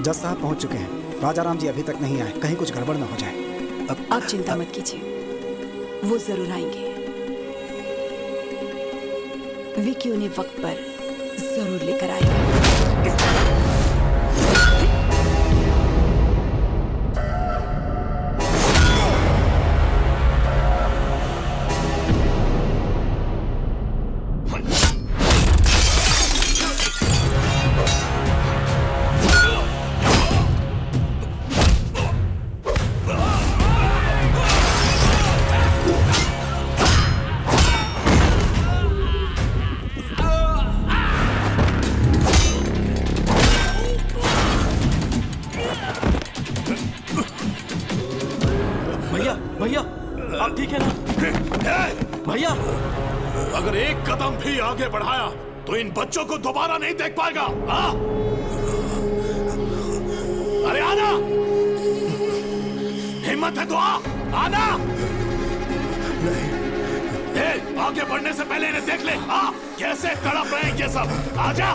जज साहब पहुंच चुके हैं। राजा राम जी अभी तक नहीं आए, कहीं कुछ गड़बड़ ना हो जाए। आप चिंता मत कीजिए, वो जरूर आएंगे। विकी उन्हें वक्त पर जरूर लेकर आएगा। भैया आप ठीक है ना? भैया अगर एक कदम भी आगे बढ़ाया तो इन बच्चों को दोबारा नहीं देख पाएगा। हाँ? अरे आना, हिम्मत है तो आना। नहीं, आगे बढ़ने से पहले इन्हें देख ले। कैसे तड़प रहे हैं ये सब। आजा।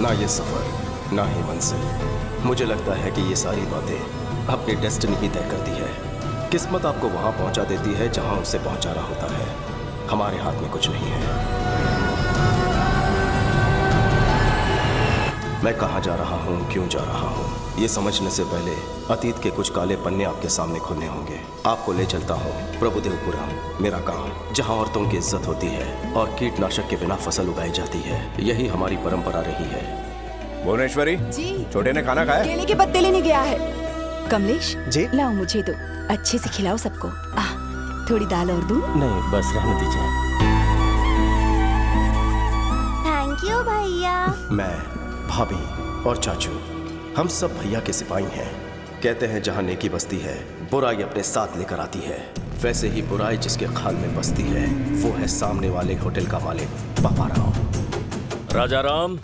ना ये सफर, ना ही मंजिल। मुझे लगता है कि ये सारी बातें अपनी डेस्टिनी ही तय करती है। किस्मत आपको वहां पहुंचा देती है जहां उसे पहुंचाना होता है। हमारे हाथ में कुछ नहीं है। मैं कहां जा रहा हूं, क्यों जा रहा हूं, ये समझने से पहले अतीत के कुछ काले पन्ने आपके सामने खुलने होंगे। आपको ले चलता हूं प्रभुदेवपुरम, मेरा गांव, जहां औरतों की इज्जत होती है और कीटनाशक के बिना फसल उगाई जाती है। यही हमारी परंपरा रही है। भुवनेश्वरी जी, छोटे ने खाना खाया? केले के पत्ते लेने गया है। कमलेश जी, लाओ मुझे दो, अच्छे से खिलाओ सबको। थोड़ी दाल और दूं? नहीं, बस रहने दीजिए। थैंक यू भैया। मैं, भाभी और चाचू, हम सब भैया के सिपाही हैं। कहते हैं जहां नेकी बसती है, बुराई अपने साथ लेकर आती है। वैसे ही बुराई जिसके खाल में बसती है, वो है सामने वाले होटल का मालिक पापा राव। राजा राम,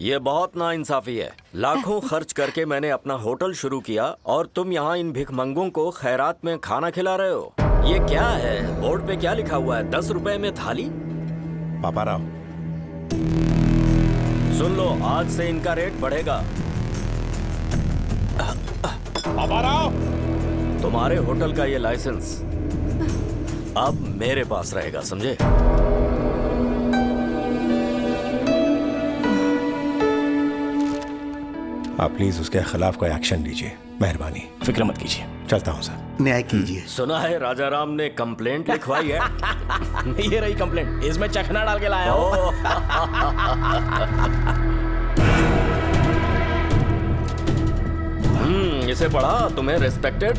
ये बहुत नाइंसाफी है। लाखों खर्च करके मैंने अपना होटल शुरू किया और तुम यहाँ इन भिखमंगों को खैरात में खाना खिला रहे हो। ये क्या है? बोर्ड पे क्या लिखा हुआ है? 10 रुपए में थाली? पापा राव, सुन लो, आज से इनका रेट बढ़ेगा। पापा राव, तुम्हारे होटल का ये लाइसेंस अब मेरे पास रहेगा, समझे? आप प्लीज उसके खिलाफ कोई एक्शन लीजिए, मेहरबानी। फिक्र मत कीजिए, चलता हूँ सर। न्याय कीजिए। सुना है राजा राम ने कंप्लेंट लिखवाई है। ये रही कंप्लेंट, इसमें चखना डाल के लाया हूँ। इसे पढ़ा, तुम्हें रिस्पेक्टेड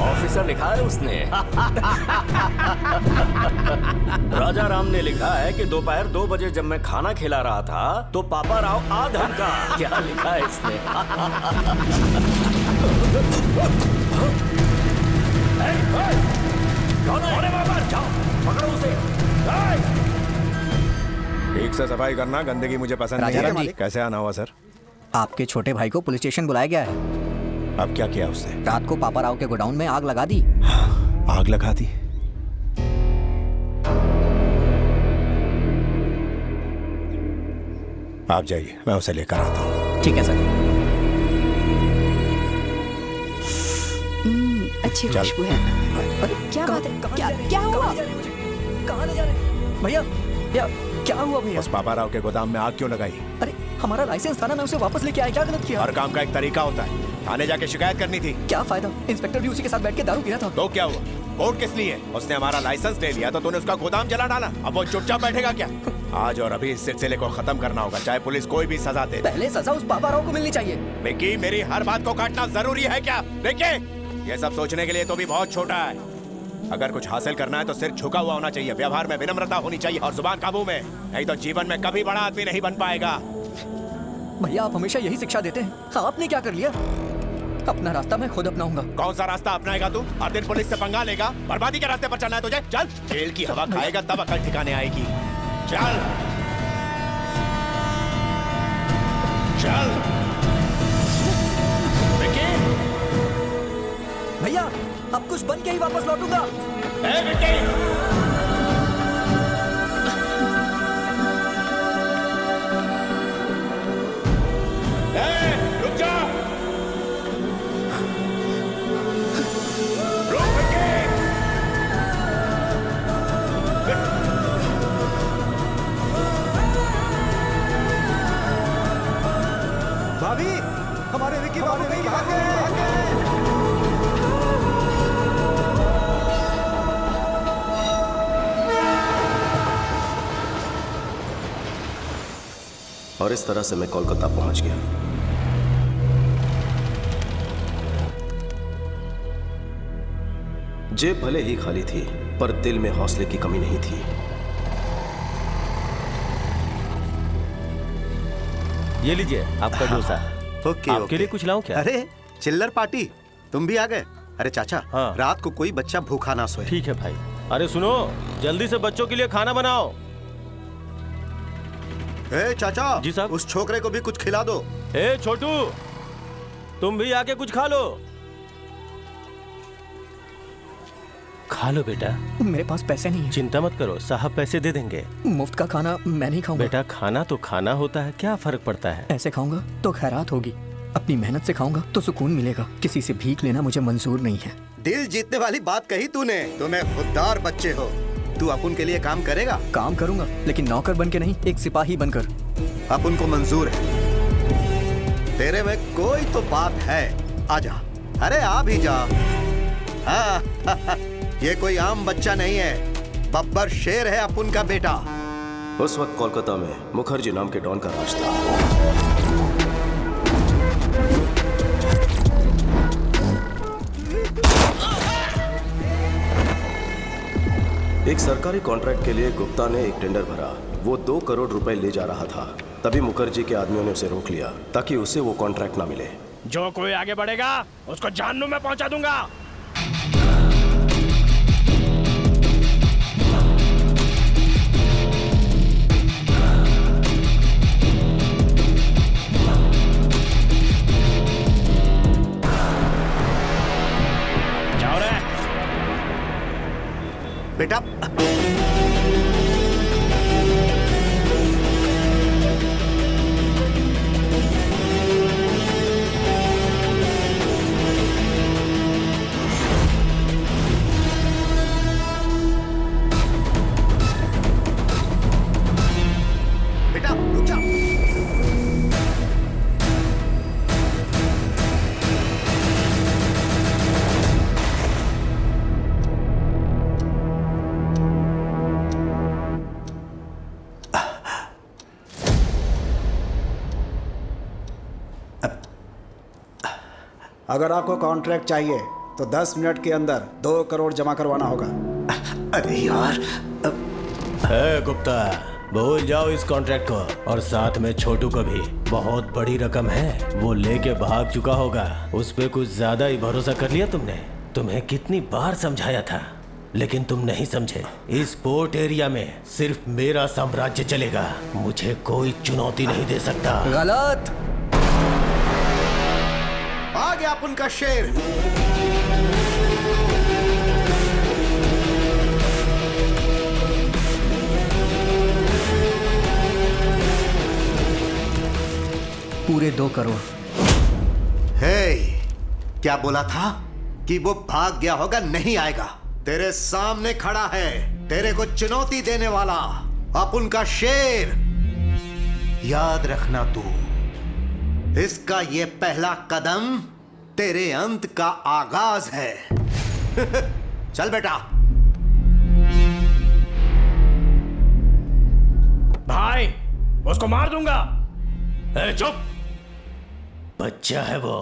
ऑफिसर लिखा है उसने। राजा राम ने लिखा है कि दोपहर 2 बजे जब मैं खाना खिला रहा था तो पापा राव आ धमका। क्या लिखा है इसने? कौन है? जाओ पकड़ो उसे। ठीक से सफाई करना, गंदगी मुझे पसंद नहीं राजा राम है। जी। कैसे आना हुआ सर? आपके छोटे भाई को पुलिस स्टेशन बुलाया गया है। अब क्या किया उसने? रात को पापा राव के गोडाउन में आग लगा दी। आग लगा दी? आप जाइए, मैं उसे लेकर आता हूँ। ठीक है सर। अच्छी चल। खुशबू है। क्या बात है? क्या हुआ? कहाँ ले जा रहे? भैया क्या हुआ भैया? उस पापा राव के गोदाम में आग क्यों लगाई? अरे हमारा लाइसेंस था ना, मैं उसे वापस लेके आया। क्या गलत किया? हर काम का एक तरीका होता है। थाने जाके शिकायत करनी थी। क्या फायदा? इंस्पेक्टर भी उसी के साथ बैठ के दारू पी रहा था। तो क्या हुआ? कोर्ट किस लिए? उसने हमारा लाइसेंस ले लिया तो तूने उसका गोदाम जला डाला। अब वो चुपचाप बैठेगा क्या? आज और अभी इस सिलसिले को खत्म करना होगा, चाहे पुलिस कोई भी सजा दे। पहले सजा उस पापा राव को मिलनी चाहिए। विक्की, मेरी हर बात को काटना जरूरी है क्या? विक्की, ये सब सोचने के लिए तो भी बहुत छोटा है। अगर कुछ हासिल करना है तो सिर झुका हुआ होना चाहिए, व्यवहार में विनम्रता होनी चाहिए और जुबान काबू में, नहीं तो जीवन में कभी बड़ा आदमी नहीं बन पाएगा। भैया आप हमेशा यही शिक्षा देते हैं, आपने क्या कर लिया? अपना रास्ता मैं खुद अपनाऊंगा। कौन सा रास्ता अपनाएगा तू? हर दिन पुलिस से पंगा लेगा? बर्बादी के रास्ते पर चलना है तुझे? चल, जेल की हवा खाएगा तब अकल ठिकाने आएगी। चल चल। भैया अब कुछ बन के ही वापस लौटूंगा। रुक जा। भाभी, हमारे विक्की बाबू कहीं भाग गए। और इस तरह से मैं कोलकाता पहुंच गया। जेब भले ही खाली थी, पर दिल में हौसले की कमी नहीं थी। ये लीजिए आपका डोसा। ओके, आपके लिए कुछ लाऊं क्या? अरे चिल्लर पार्टी, तुम भी आ गए? अरे चाचा, हाँ। रात को कोई बच्चा भूखा ना सोए। ठीक है भाई। अरे सुनो, जल्दी से बच्चों के लिए खाना बनाओ। ए चाचा, जी साहब। उस छोकरे को भी कुछ खिला दो। ए छोटू, तुम भी आके कुछ खा लो। खा लो बेटा। मेरे पास पैसे नहीं है। चिंता मत करो, साहब पैसे दे देंगे। मुफ्त का खाना मैं नहीं खाऊंगा। बेटा खाना तो खाना होता है, क्या फर्क पड़ता है? ऐसे खाऊंगा तो खैरात होगी, अपनी मेहनत से खाऊंगा तो सुकून मिलेगा। किसी से भीख लेना मुझे मंजूर नहीं है। दिल जीतने वाली बात कही तूने। तुम्हें खुददार बच्चे हो। तू अपुन के लिए काम करेगा? काम करूंगा, लेकिन नौकर बन के नहीं, एक सिपाही बनकर। अपुन को मंजूर है। तेरे में कोई तो बात है। आजा, अरे आ भी जा। हाँ, ये कोई आम बच्चा नहीं है, बब्बर शेर है अपुन का बेटा। उस वक्त कोलकाता में मुखर्जी नाम के डॉन का राज था। एक सरकारी कॉन्ट्रैक्ट के लिए गुप्ता ने एक टेंडर भरा। वो 2 करोड़ रुपए ले जा रहा था। तभी मुखर्जी के आदमियों ने उसे रोक लिया ताकि उसे वो कॉन्ट्रैक्ट ना मिले। जो कोई आगे बढ़ेगा उसको जहन्नुम में पहुंचा दूंगा। जाओ रे बेटा। बेटा रुक जा। अगर आपको कॉन्ट्रैक्ट चाहिए तो 10 मिनट के अंदर 2 करोड़ जमा करवाना होगा। अरे यार, गुप्ता, भूल जाओ इस कॉन्ट्रैक्ट को, और साथ में छोटू को भी। बहुत बड़ी रकम है, वो लेके भाग चुका होगा। उस पे कुछ ज्यादा ही भरोसा कर लिया तुमने। तुम्हें कितनी बार समझाया था, लेकिन तुम नहीं समझे। इस पोर्ट एरिया में सिर्फ मेरा साम्राज्य चलेगा, मुझे कोई चुनौती नहीं दे सकता। गलत। आ गया अपन का शेर। पूरे 2 करोड़। हे, क्या बोला था कि वो भाग गया होगा? नहीं आएगा। तेरे सामने खड़ा है, तेरे को चुनौती देने वाला, अपन का शेर। याद रखना तू, इसका ये पहला कदम तेरे अंत का आगाज है। चल बेटा। भाई, उसको मार दूंगा। चुप। बच्चा है वो।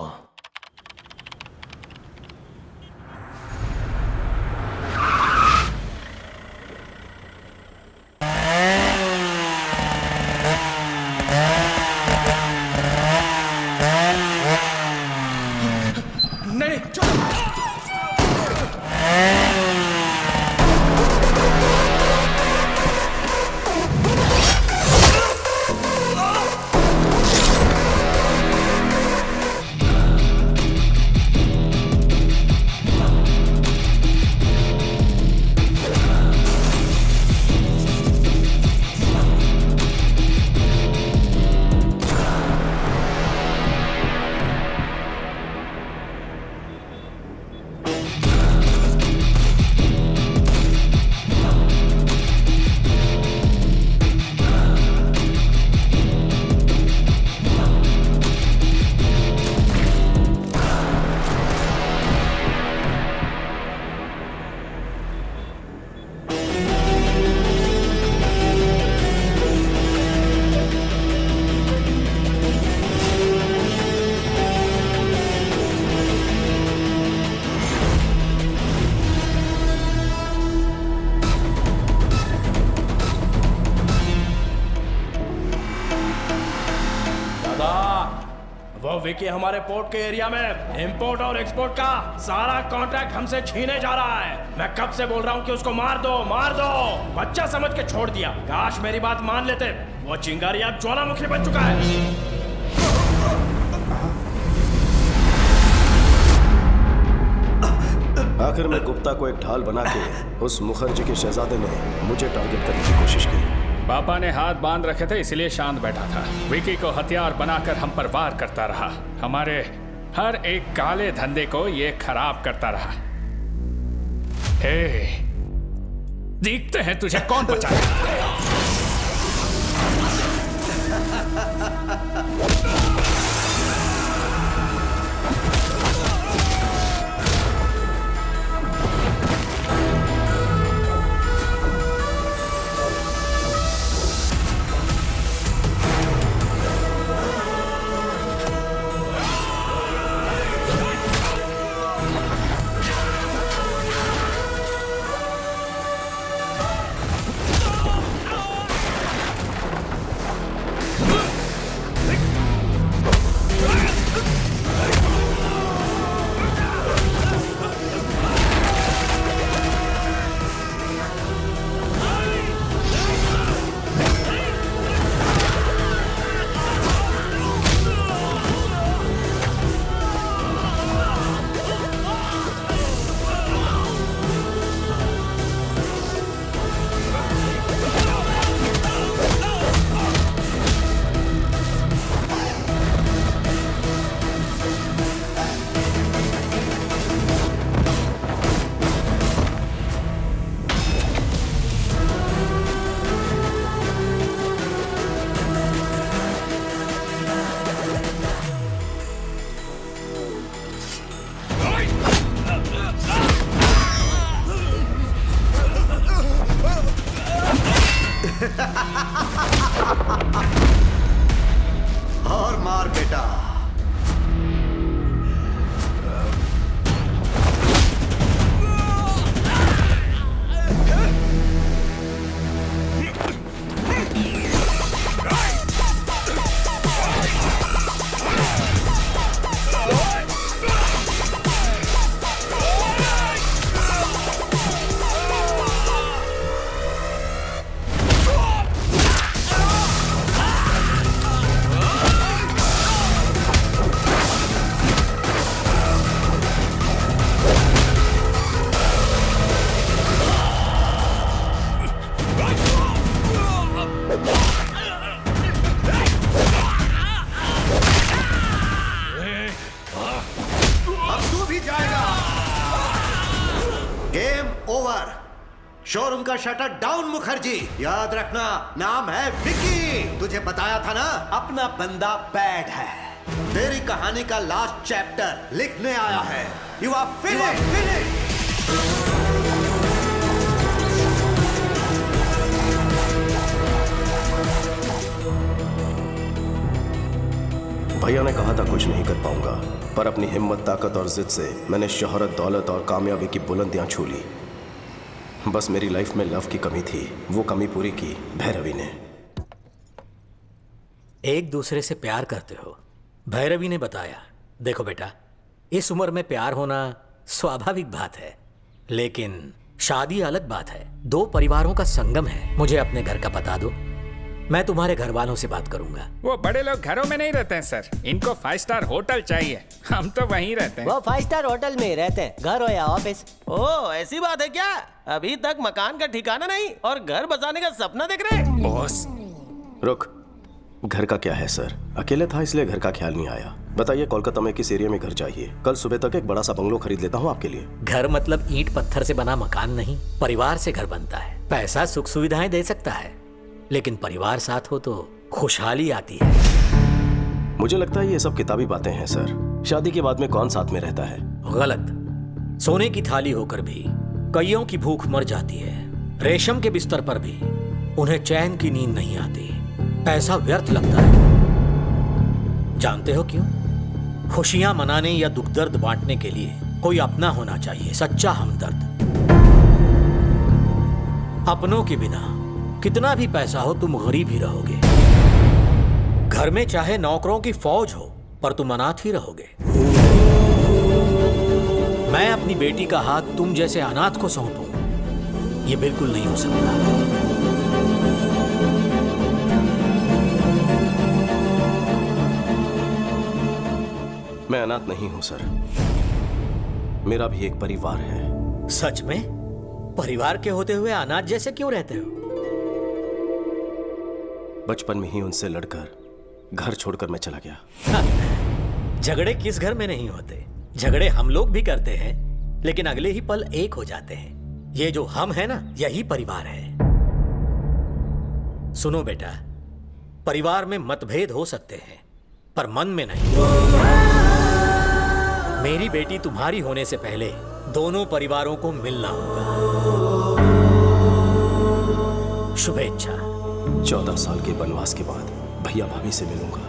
नहीं, चुप। वो विकी हमारे पोर्ट के एरिया में इंपोर्ट और एक्सपोर्ट का सारा कॉन्ट्रैक्ट हमसे छीने जा रहा है। मैं कब से बोल रहा हूँ कि उसको मार दो, मार दो। बच्चा समझ के छोड़ दिया। काश मेरी बात मान लेते। वो चिंगारी अब ज्वालामुखी बन चुका है। आखिर में गुप्ता को एक ढाल बना के उस मुखर्जी के शहजादे ने मुझे टारगेट करने की कोशिश की। पापा ने हाथ बांध रखे थे, इसलिए शांत बैठा था। विकी को हथियार बनाकर हम पर वार करता रहा। हमारे हर एक काले धंधे को ये खराब करता रहा। हे, देखते हैं तुझे कौन बचाएगा। शोरूम का शटर डाउन मुखर्जी। याद रखना नाम है विकी। तुझे बताया था ना अपना बंदा बैड है। तेरी कहानी का लास्ट चैप्टर लिखने आया है। You are finished. भैया ने कहा था कुछ नहीं कर पाऊंगा, पर अपनी हिम्मत, ताकत और जिद से मैंने शोहरत, दौलत और कामयाबी की बुलंदियां छू ली। बस मेरी लाइफ में लव की कमी थी, वो कमी पूरी की भैरवी ने। एक दूसरे से प्यार करते हो, भैरवी ने बताया। देखो बेटा, इस उम्र में प्यार होना स्वाभाविक बात है, लेकिन शादी अलग बात है। दो परिवारों का संगम है। मुझे अपने घर का पता दो, मैं तुम्हारे घर वालों से बात करूंगा। वो बड़े लोग घरों में नहीं रहते हैं सर, इनको 5 स्टार होटल चाहिए। हम तो वहीं रहते हैं। वो 5 स्टार होटल में ही रहते हैं, घर हो या ऑफिस। ओह, ऐसी बात है क्या? अभी तक मकान का ठिकाना नहीं और घर बसाने का सपना देख रहे हैं? बॉस रुक, घर का क्या है सर? अकेले था इसलिए घर का ख्याल नहीं आया। बताइए कोलकाता में किस एरिया में घर चाहिए? कल सुबह तक एक बड़ा सा बंगलो खरीद लेता हूँ आपके लिए। घर मतलब ईंट पत्थर से बना मकान नहीं, परिवार से घर बनता है। पैसा सुख सुविधाएं दे सकता है, लेकिन परिवार साथ हो तो खुशहाली आती है। मुझे लगता है ये सब किताबी बातें हैं सर। शादी के बाद में कौन साथ में रहता है? गलत। सोने की थाली होकर भी कईयों की भूख मर जाती है। रेशम के बिस्तर पर भी उन्हें चैन की नींद नहीं आती। पैसा व्यर्थ लगता है। जानते हो क्यों? खुशियां मनाने या दुख दर्द बांटने के लिए कोई अपना होना चाहिए, सच्चा हमदर्द। अपनों के बिना कितना भी पैसा हो तुम गरीब ही रहोगे। घर में चाहे नौकरों की फौज हो, पर तुम अनाथ ही रहोगे। मैं अपनी बेटी का हाथ तुम जैसे अनाथ को सौंपूं, ये बिल्कुल नहीं हो सकता। मैं अनाथ नहीं हूं सर, मेरा भी एक परिवार है। सच में? परिवार के होते हुए अनाथ जैसे क्यों रहते हो? बचपन में ही उनसे लड़कर घर छोड़कर मैं चला गया। झगड़े किस घर में नहीं होते? झगड़े हम लोग भी करते हैं, लेकिन अगले ही पल एक हो जाते हैं। ये जो हम है ना, यही परिवार है। सुनो बेटा, परिवार में मतभेद हो सकते हैं, पर मन में नहीं। मेरी बेटी तुम्हारी होने से पहले दोनों परिवारों को मिलना होगा। शुभेच्छा। 14 साल के वनवास के बाद भैया भाभी से मिलूंगा।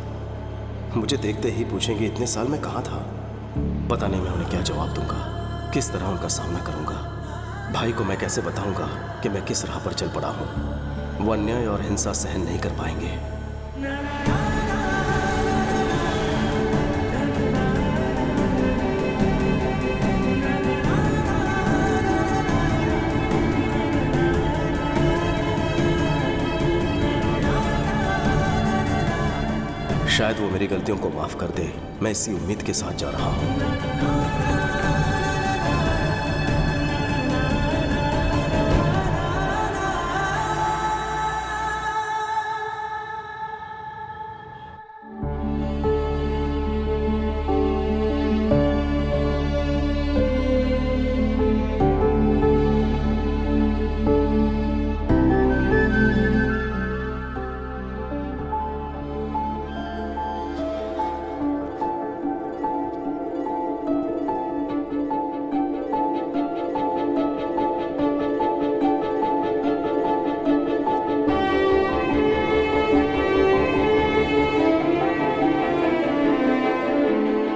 मुझे देखते ही पूछेंगे इतने साल में कहाँ था। पता नहीं मैं उन्हें क्या जवाब दूंगा, किस तरह उनका सामना करूंगा। भाई को मैं कैसे बताऊंगा कि मैं किस राह पर चल पड़ा हूं। वो अन्याय और हिंसा सहन नहीं कर पाएंगे। शायद वो मेरी गलतियों को माफ कर दे। मैं इसी उम्मीद के साथ जा रहा हूं।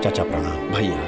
चाचा प्रणाम। भैया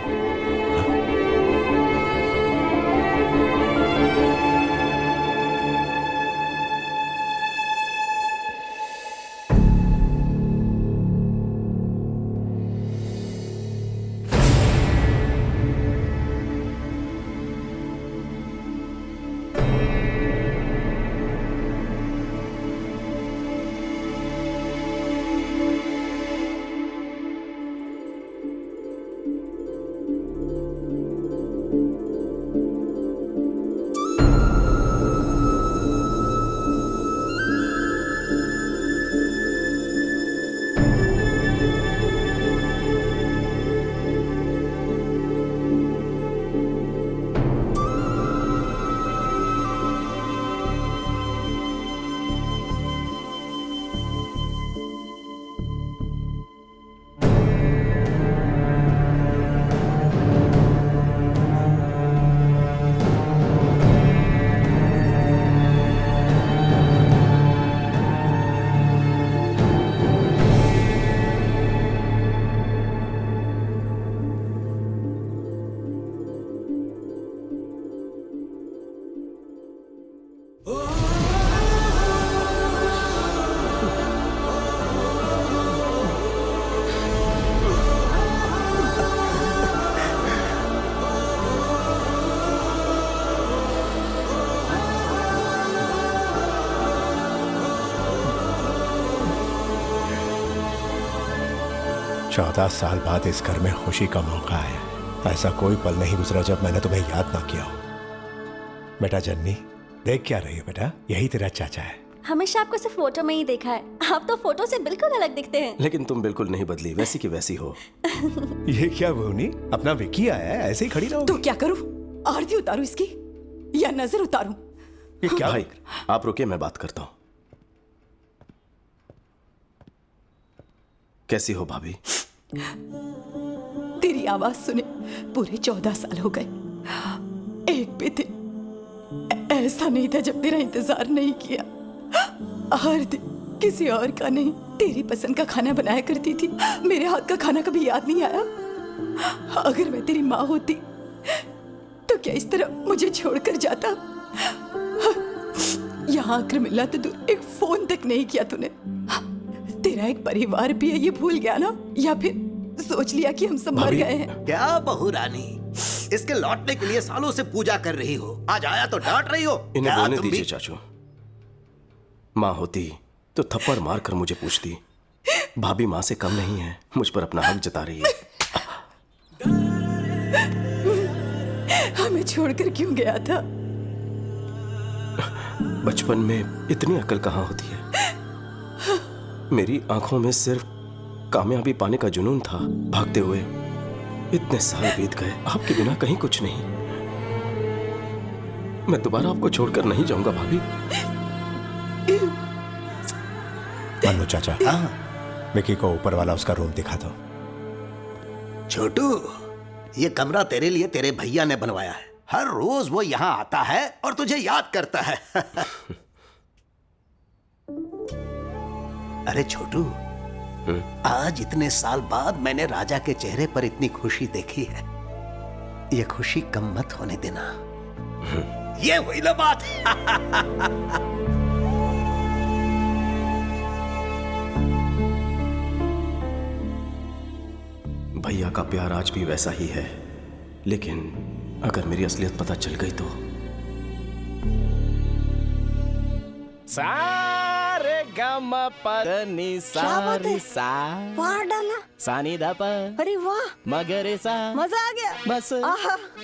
14 साल बाद इस घर में खुशी का मौका है। ऐसा कोई पल नहीं गुजरा जब मैंने तुम्हें याद ना किया हो। बेटा जन्नी, देख क्या रही हो बेटा? यही तेरा चाचा है। हमेशा आपको सिर्फ फोटो में ही देखा है, आप तो फोटो से बिल्कुल अलग दिखते हैं। लेकिन तुम बिल्कुल नहीं बदली, वैसी की वैसी हो। ये क्या भूनी, अपना विक्की आया है, ऐसे ही खड़ी रहो। तो क्या करूं? आरती उतारूं इसकी या नजर उतारूं? ये क्या भाई, आप रुकिए, मैं बात करता हूँ। कैसी हो भाभी? तेरी आवाज सुने पूरे 14 साल हो गए। एक भी दिन ऐसा नहीं था जब तेरा इंतजार नहीं किया। हर दिन किसी और का नहीं, तेरी पसंद का खाना बनाया करती थी। मेरे हाथ का खाना कभी याद नहीं आया? अगर मैं तेरी माँ होती तो क्या इस तरह मुझे छोड़कर जाता? यहाँ आकर मिला तो दूर, एक फोन तक नहीं किया तूने। तेरा एक परिवार भी है, ये भूल गया ना? या फिर सोच लिया कि हम सब मर गए हैं? क्या बहू रानी, इसके लौटने के लिए सालों से पूजा कर रही हो, आज आया तो डांट रही हो? इन्हें बोलने दीजिए चाचू। माँ होती तो थप्पड़ मार कर मुझे पूछती। भाभी माँ से कम नहीं है, मुझ पर अपना हक जता रही है। हमें छोड़कर क्यों गया था? बचपन में इतनी अकल कहाँ होती है। मेरी आंखों में सिर्फ कामयाबी पाने का जुनून था। भागते हुए इतने साल बीत गए, आपके बिना कहीं कुछ नहीं। मैं दोबारा आपको छोड़कर नहीं जाऊंगा भाभी। मन्नू चाचा, विक्की को ऊपर वाला उसका रूम दिखा दो। छोटू, ये कमरा तेरे लिए तेरे भैया ने बनवाया है। हर रोज वो यहाँ आता है और तुझे याद करता है। अरे छोटू, आज इतने साल बाद मैंने राजा के चेहरे पर इतनी खुशी देखी है। ये खुशी कम मत होने देना। ये हुई ना बात। भैया का प्यार आज भी वैसा ही है, लेकिन अगर मेरी असलियत पता चल गई तो। सारे गम पदनी सारी सा वाह डाला सानी दा पा। अरे वाह, मगरे सा मजा आ गया। बस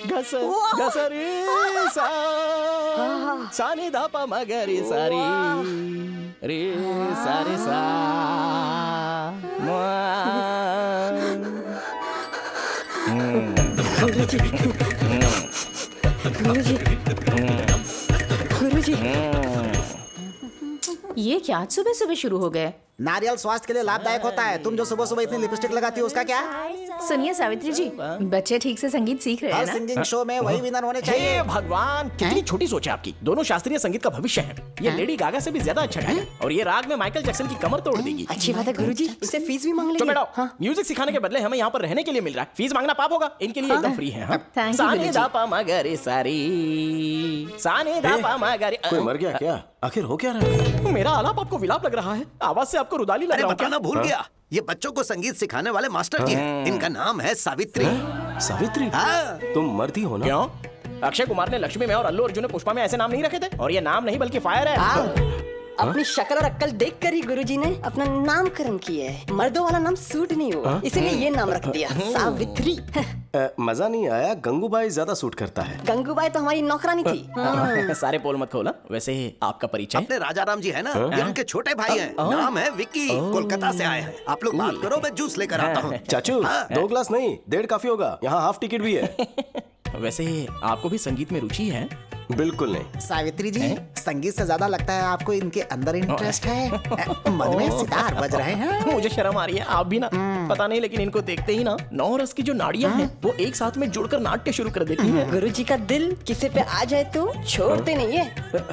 घस वाह। घसरी सा सानी दा पा मगरे सारी रे सारे सा गुरुजी, गुरुजी, गुरुजी। ये क्या आज सुबह सुबह शुरू हो गए? नारियल स्वास्थ्य के लिए लाभदायक होता है। तुम जो सुबह सुबह इतनी लिपस्टिक लगाती हो उसका क्या? सुनिए सावित्री जी, बच्चे ठीक से संगीत सीख रहे हैं ना? सिंगिंग शो में वही विनर होने चाहिए। हे भगवान, कितनी छोटी सोच है आपकी। दोनों शास्त्रीय संगीत का भविष्य है। ये लेडी गागा से भी ज्यादा अच्छा है और ये राग में माइकल जैक्सन की कमर तोड़ देगी। अच्छी बात है गुरुजी, इनसे फीस भी मांग लेंगे। तो बेटा, म्यूजिक सिखाने के बदले हमें यहाँ पर रहने के लिए मिल रहा है। फीस मांगना पाप होगा। इनके लिए एकदम फ्री है। सानी दा पा मगरे सारी सानी दा पा मगरे। कोई मर गया क्या? आखिर हो क्या रहा है? मेरा आलाप आपको विलाप लग रहा है। आवाज से आपको रुदाली लग रहा है। बताना भूल गया, ये बच्चों को संगीत सिखाने वाले मास्टर जी हैं। इनका नाम है सावित्री। सावित्री? हाँ। तुम मर्दी हो ना? क्यों? अक्षय कुमार ने लक्ष्मी में और अल्लू अर्जुन ने पुष्पा में ऐसे नाम नहीं रखे थे? और ये नाम नहीं बल्कि फायर है। अपनी शक्ल और अक्ल देखकर ही गुरुजी ने अपना नामकरण किया है। मर्दों वाला नाम सूट नहीं हुआ, इसीलिए ये नाम रख दिया, सावित्री। मजा नहीं आया। गंगूबाई ज्यादा सूट करता है। गंगूबाई तो हमारी नौकरानी थी। सारे पोल मत खोला। वैसे आपका परिचय? अपने राजा राम जी है ना, ये उनके छोटे भाई हैं। नाम है विक्की, कोलकाता से आए हैं। आप लोग बात करो, मैं जूस लेकर आता हूँ। चाचू, 2 ग्लास नहीं, 1.5 काफी होगा। यहाँ हाफ टिकट भी है। वैसे आपको भी संगीत में रुचि है? बिल्कुल नहीं। सावित्री जी, संगीत से ज्यादा लगता है आपको इनके अंदर इंटरेस्ट है। मन में सितार बज रहे हैं। मुझे शर्म आ रही है। आप भी ना, पता नहीं, लेकिन इनको देखते ही ना 9 रस की जो नाड़ियां हैं वो एक साथ में जुड़कर नाट्य शुरू कर देती हैं। गुरुजी का दिल किसी पे आ जाए तो छोड़ते नहीं है,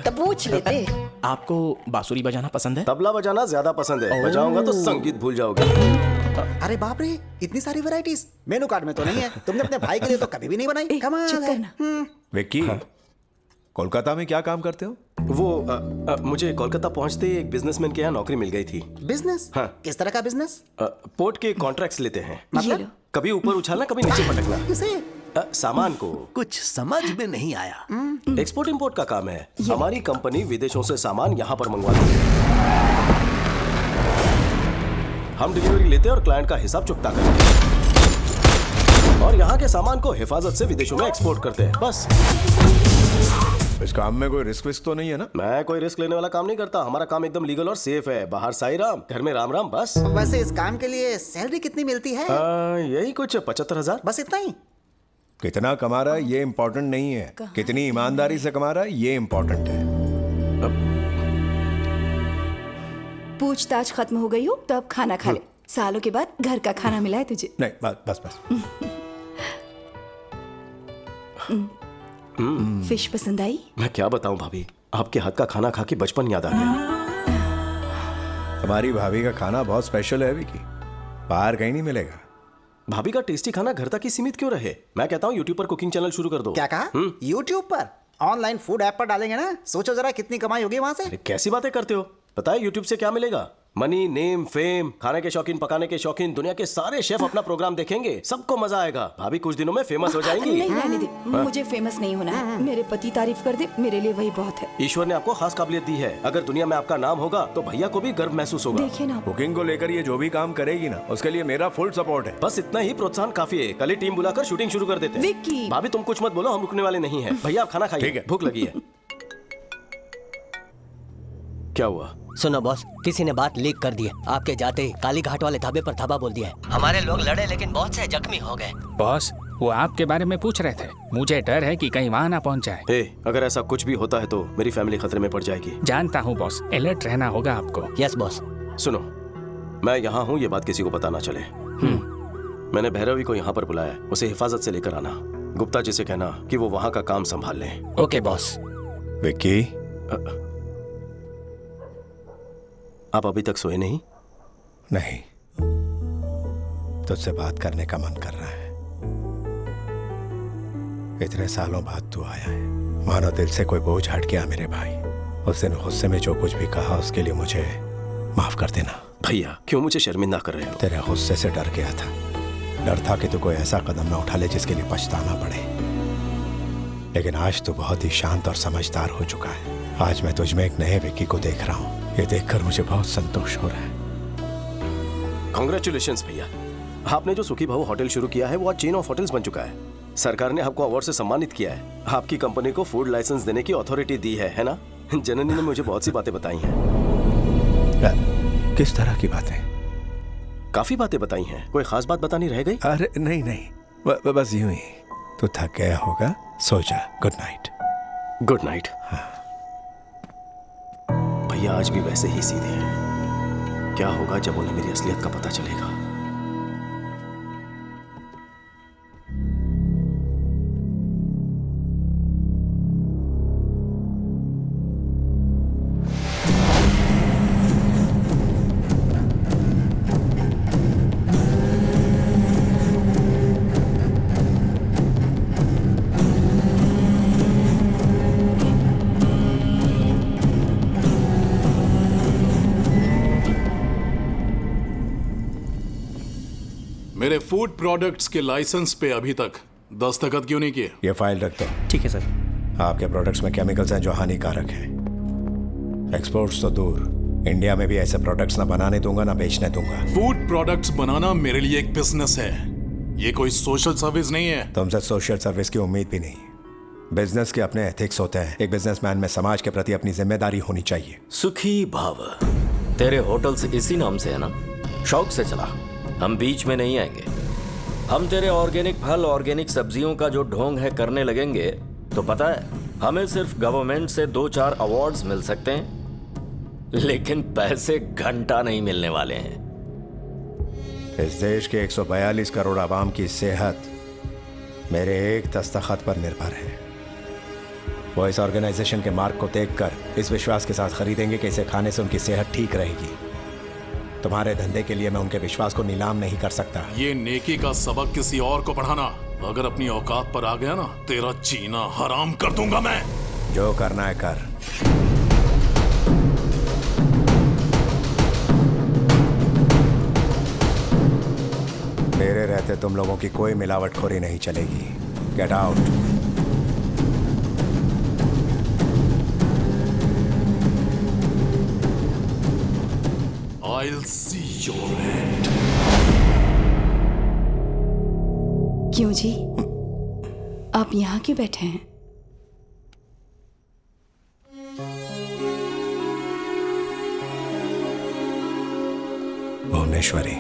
तो पूछ लेते। आपको बांसुरी बजाना पसंद है? तबला बजाना ज्यादा पसंद है। बजाऊंगा तो संगीत भूल जाओगे। अरे बाप रे, इतनी सारी वैरायटीज मेनू कार्ड में तो नहीं है। तुमने अपने भाई के लिए तो कभी भी नहीं बनाई। कमाल है। विक्की, कोलकाता में क्या काम करते हो? वो मुझे कोलकाता पहुंचते ही एक बिजनेसमैन के यहाँ नौकरी मिल गई थी। बिजनेस? हाँ। किस तरह का बिजनेस? पोर्ट के कॉन्ट्रैक्ट्स लेते हैं। मतलब? कभी ऊपर उछालना, कभी नीचे पटकना। किसे? सामान को। कुछ समझ में नहीं आया। एक्सपोर्ट इंपोर्ट का काम है। हमारी कंपनी विदेशों से सामान यहाँ पर मंगवाती है। हम डिलीवरी लेते हैं और क्लाइंट का हिसाब चुकता करते हैं और यहाँ के सामान को हिफाजत से विदेशों में एक्सपोर्ट करते हैं, बस। इस काम में कोई रिस्क विस्क तो नहीं है ना? मैं कोई रिस्क लेने वाला काम नहीं करता। हमारा काम एकदम लीगल और सेफ है। बाहर साई राम, घर में राम राम, बस। वैसे इस काम के लिए सैलरी कितनी मिलती है? यही कुछ 75,000। बस इतना ही? कितना कमा रहा है ये इम्पोर्टेंट नहीं है, कितनी ईमानदारी से कमा रहा है ये इम्पोर्टेंट है। पूछताछ खत्म हो गई हो तो अब खाना खा ले। सालों के बाद घर का खाना मिला है तुझे। नहीं, बस बस। फिश पसंद आई? मैं क्या बताऊं भाभी, आपके हाथ का खाना खा के बचपन याद आ गया। हमारी भाभी का खाना बहुत स्पेशल है विकी, बाहर कहीं नहीं मिलेगा। भाभी का टेस्टी खाना घर तक ही सीमित क्यों रहे? मैं कहता हूँ यूट्यूब पर कुकिंग चैनल शुरू कर दो। क्या कहा? यूट्यूब पर? ऑनलाइन फूड ऐप पर डालेंगे ना, सोचो जरा कितनी कमाई होगी वहां से। कैसी बातें करते हो? पता है यूट्यूब से क्या मिलेगा? Money, name, fame. खाने के शौकीन, पकाने के शौकीन, दुनिया के सारे शेफ अपना प्रोग्राम देखेंगे, सबको मजा आएगा। भाभी कुछ दिनों में फेमस हो जाएंगी। नहीं रहने दे, मुझे फेमस नहीं होना है। मेरे पति तारीफ कर दे, मेरे लिए वही बहुत है। ईश्वर ने आपको खास काबिलियत दी है। अगर दुनिया में आपका नाम होगा तो भैया को भी गर्व महसूस होगा। देखिए ना, कुकिंग को लेकर ये जो भी काम करेगी ना, उसके लिए मेरा फुल सपोर्ट है। बस इतना ही प्रोत्साहन काफी है। कल ही टीम बुलाकर शूटिंग शुरू कर देते हैं। विक्की। भाभी तुम कुछ मत बोलो, हम रुकने वाले नहीं हैं। भैया आप खाना खाइए, भूख लगी है। क्या हुआ? सुनो बॉस, किसी ने बात लीक कर दी है। आपके जाते ही काली घाट वाले ढाबे पर धाबा बोल दिया है। हमारे लोग लड़े लेकिन बहुत से जख्मी हो गए। बॉस, वो आपके बारे में पूछ रहे थे। मुझे डर है कि कहीं वहाँ ना पहुँच जाए। अगर ऐसा कुछ भी होता है तो मेरी फैमिली खतरे में पड़ जाएगी। जानता हूँ बॉस, अलर्ट रहना होगा आपको। Yes boss. सुनो, मैं यहाँ हूँ, ये बात किसी को पता ना चले। मैंने भैरवी को यहाँ पर बुलाया, उसे हिफाजत से लेकर आना। गुप्ता जी से कहना कि वो वहाँ का काम संभाल लें। Okay boss. विक्की, आप अभी तक सोए नहीं? नहीं, तुझसे बात करने का मन कर रहा है। इतने सालों बाद तू आया है, मानो दिल से कोई बोझ हट गया मेरे भाई। उस दिन गुस्से में जो कुछ भी कहा उसके लिए मुझे माफ कर देना। भैया क्यों मुझे शर्मिंदा कर रहे हो? तेरे गुस्से से डर गया था। डर था कि तू कोई ऐसा कदम ना उठा ले जिसके लिए पछताना पड़े। लेकिन आज तू बहुत ही शांत और समझदार हो चुका है। आज मैं तुझ में एक नए विक्की को देख रहा हूँ। ये देखकर मुझे बहुत संतोष हो रहा है। कांग्रेचुलेशंस भैया, आपने जो सुखी भाव होटल शुरू किया है वो आज चेन ऑफ होटल्स बन चुका है। सरकार ने आपको अवार्ड से सम्मानित किया है। आपकी कंपनी को फूड लाइसेंस देने की अथॉरिटी दी है ना? जननी ने मुझे बहुत सी बातें बताई हैं। किस तरह की बातें? काफी बातें बताई हैं। कोई खास बात बतानी रह गई? अरे नहीं, बस यूं ही। तू थक गया होगा, सो जा। Good night. Good night. भैया आज भी वैसे ही सीधे हैं। क्या होगा जब उन्हें मेरी असलियत का पता चलेगा? मेरे फूड प्रोडक्ट्स के लाइसेंस पे अभी तक दस्तखत क्यों नहीं किए? ये फाइल रख दो। ठीक है सर। आपके प्रोडक्ट्स में केमिकल्स हैं जो हानिकारक हैं। एक्सपोर्ट्स तो दूर, इंडिया में भी ऐसे प्रोडक्ट्स ना बनाने दूंगा ना बेचने दूंगा। फूड प्रोडक्ट्स बनाना मेरे लिए एक बिजनेस है, ये कोई सोशल सर्विस नहीं है। तुमसे सोशल सर्विस की उम्मीद भी नहीं। बिजनेस के अपने एथिक्स होते हैं। एक बिजनेसमैन में समाज के प्रति अपनी जिम्मेदारी होनी चाहिए। सुखी भाव, तेरे होटल्स इसी नाम से है ना? शौक से चला, हम बीच में नहीं आएंगे। हम तेरे ऑर्गेनिक फल, ऑर्गेनिक सब्जियों का जो ढोंग है करने लगेंगे तो पता है हमें सिर्फ गवर्नमेंट से 2-4 अवार्ड्स मिल सकते हैं, लेकिन पैसे घंटा नहीं मिलने वाले हैं। इस देश के 142 करोड़ आवाम की सेहत मेरे एक दस्तखत पर निर्भर है। वो इस ऑर्गेनाइजेशन के मार्क को देखकर इस विश्वास के साथ खरीदेंगे कि इसे खाने से उनकी सेहत ठीक रहेगी। तुम्हारे धंधे के लिए मैं उनके विश्वास को नीलाम नहीं कर सकता। ये नेकी का सबक किसी और को पढ़ाना, अगर अपनी औकात पर आ गया ना, तेरा जीना हराम कर दूंगा मैं। जो करना है कर। मेरे रहते तुम लोगों की कोई मिलावटखोरी नहीं चलेगी। Get out. I'll see क्यों जी, आप यहाँ क्यों बैठे हैं? भुवनेश्वरी,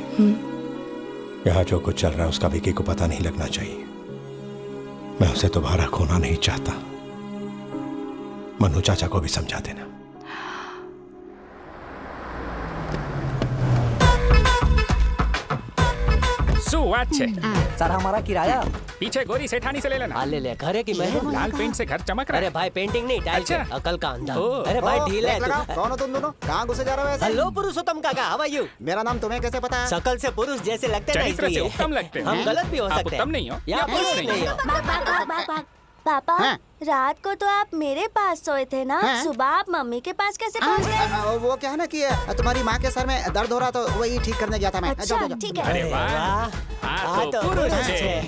यहाँ जो कुछ चल रहा है उसका विकी को पता नहीं लगना चाहिए। मैं उसे दोबारा खोना नहीं चाहता। मनु चाचा को भी समझा देना। अच्छे सर हमारा किराया पीछे गोरी सेठानी से ले लेना। ले ले घरे की मैं लाल पेंट से घर चमक रहा है। अरे भाई पेंटिंग नहीं टाइल से अकल का अंधा। अरे ओ, भाई ढील है तू। कौन हो तुम दोनों? कहाँ घुसे जा रहे हो ऐसे? हेलो पुरुषोत्तम काका, हाउ आर यू? मेरा नाम तुम्हें कैसे पता है? शकल से पुरुष जैसे लगते हैं ना, चरित्र से इसलिए उत्तम लगते हैं। हम गलत भी हो सकते हैं। उत्तम नहीं हो या पुरुष नहीं हो। पापा रात को तो आप मेरे पास सोए थे ना, सुबह आप मम्मी के पास कैसे पहुंच गए? वो क्या है ना कि तुम्हारी माँ के सर में दर्द हो रहा तो वही ठीक करने गया था मैं। अच्छा ठीक है। अरे वाह, तो पुरुष है।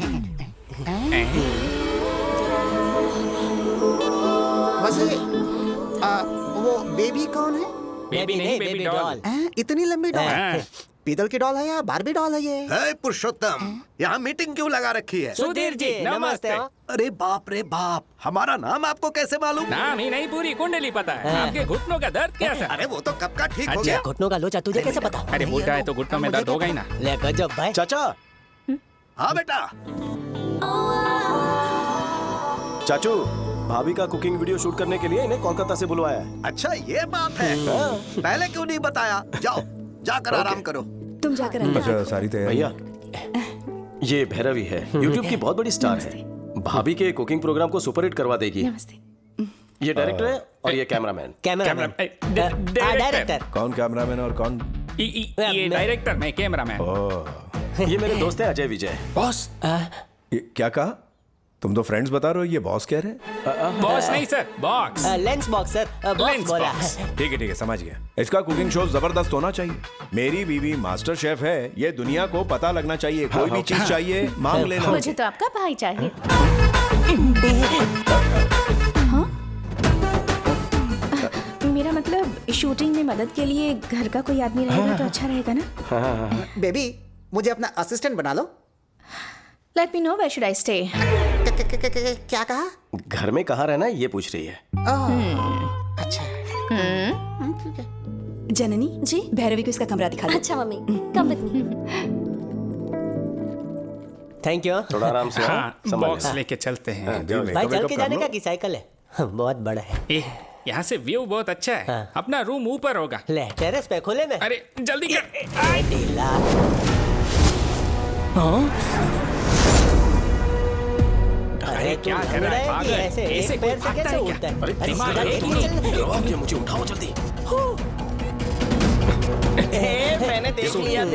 वैसे वो बेबी कौन है? बेबी नहीं, बेबी डॉल। इतनी लंबी डॉल? पीतल की डॉल है या बारबी डॉल है ये? है पुरुषोत्तम, यहाँ मीटिंग क्यों लगा रखी है? सुधीर जी नमस्ते। अरे बाप रे बाप, हमारा नाम आपको कैसे मालूम? नाम ही नहीं, पूरी कुंडली पता है। आपके घुटनों का दर्द कैसा? अरे वो तो कब का ठीक हो अच्छा। गया। घुटनों का लोचा तुझे कैसे पता? अरे बूढ़ा है तो घुटनों में दर्द होगा ही ना। ले गजब भाई। चाचा। हाँ बेटा। चाचू, भाभी का कुकिंग वीडियो शूट करने के लिए इन्हें कोलकाता से बुलवाया है। अच्छा ये बात है, पहले क्यों नहीं बताया? जाओ जाकर आराम करो। तुम जाकर अच्छा सारी तैयारी। भैया, ये भैरवी है, यूट्यूब की बहुत बड़ी स्टार है। भाभी के कुकिंग प्रोग्राम को सुपरहिट करवा देगी। नमस्ते। ये डायरेक्टर है और ये कैमरामैन। Cameraman director. कौन कैमरामैन और कौन? ये डायरेक्टर, मैं कैमरामैन। ये मेरे दोस्त हैं अजय विजय। बॉस। क्या कहा? तुम तो फ्रेंड्स बता रहे हो, ये बॉस कह रहे हैं? बॉस नहीं sir, box. Lens box sir, box बोला। ठीक है समझ गया। इसका कुकिंग शो जबरदस्त होना चाहिए। मेरी बीवी मास्टर शेफ है, ये दुनिया को पता लगना चाहिए। कोई भी चीज चाहिए मांग लेना। मुझे तो आपका भाई चाहिए। मेरा मतलब शूटिंग में मदद के लिए घर का कोई आदमी रहेगा तो अच्छा रहेगा ना। बेबी मुझे अपना असिस्टेंट बना लो। Let me know where should I stay. क्या कहा? घर में कहाँ रहना है ये पूछ रही है। अच्छा ठीक है। जननी जी, भैरवी को इसका कमरा दिखा दो। अच्छा mummy, come with me. Thank you. थोड़ा आराम से। बॉक्स लेके चलते हैं। भाई चल के जाने का की साइकिल है? बहुत बड़ा है। यहाँ से व्यू बहुत अच्छा है। अपना रूम ऊपर होगा। ले टेरेस पे खोले में। अरे जल्दी कर। अरे क्या कर रहा है पागल? ऐसे पैर से कैसे उठता है? अरे दिमाग है, मुझे उठाओ जल्दी। मैंने देख लिया,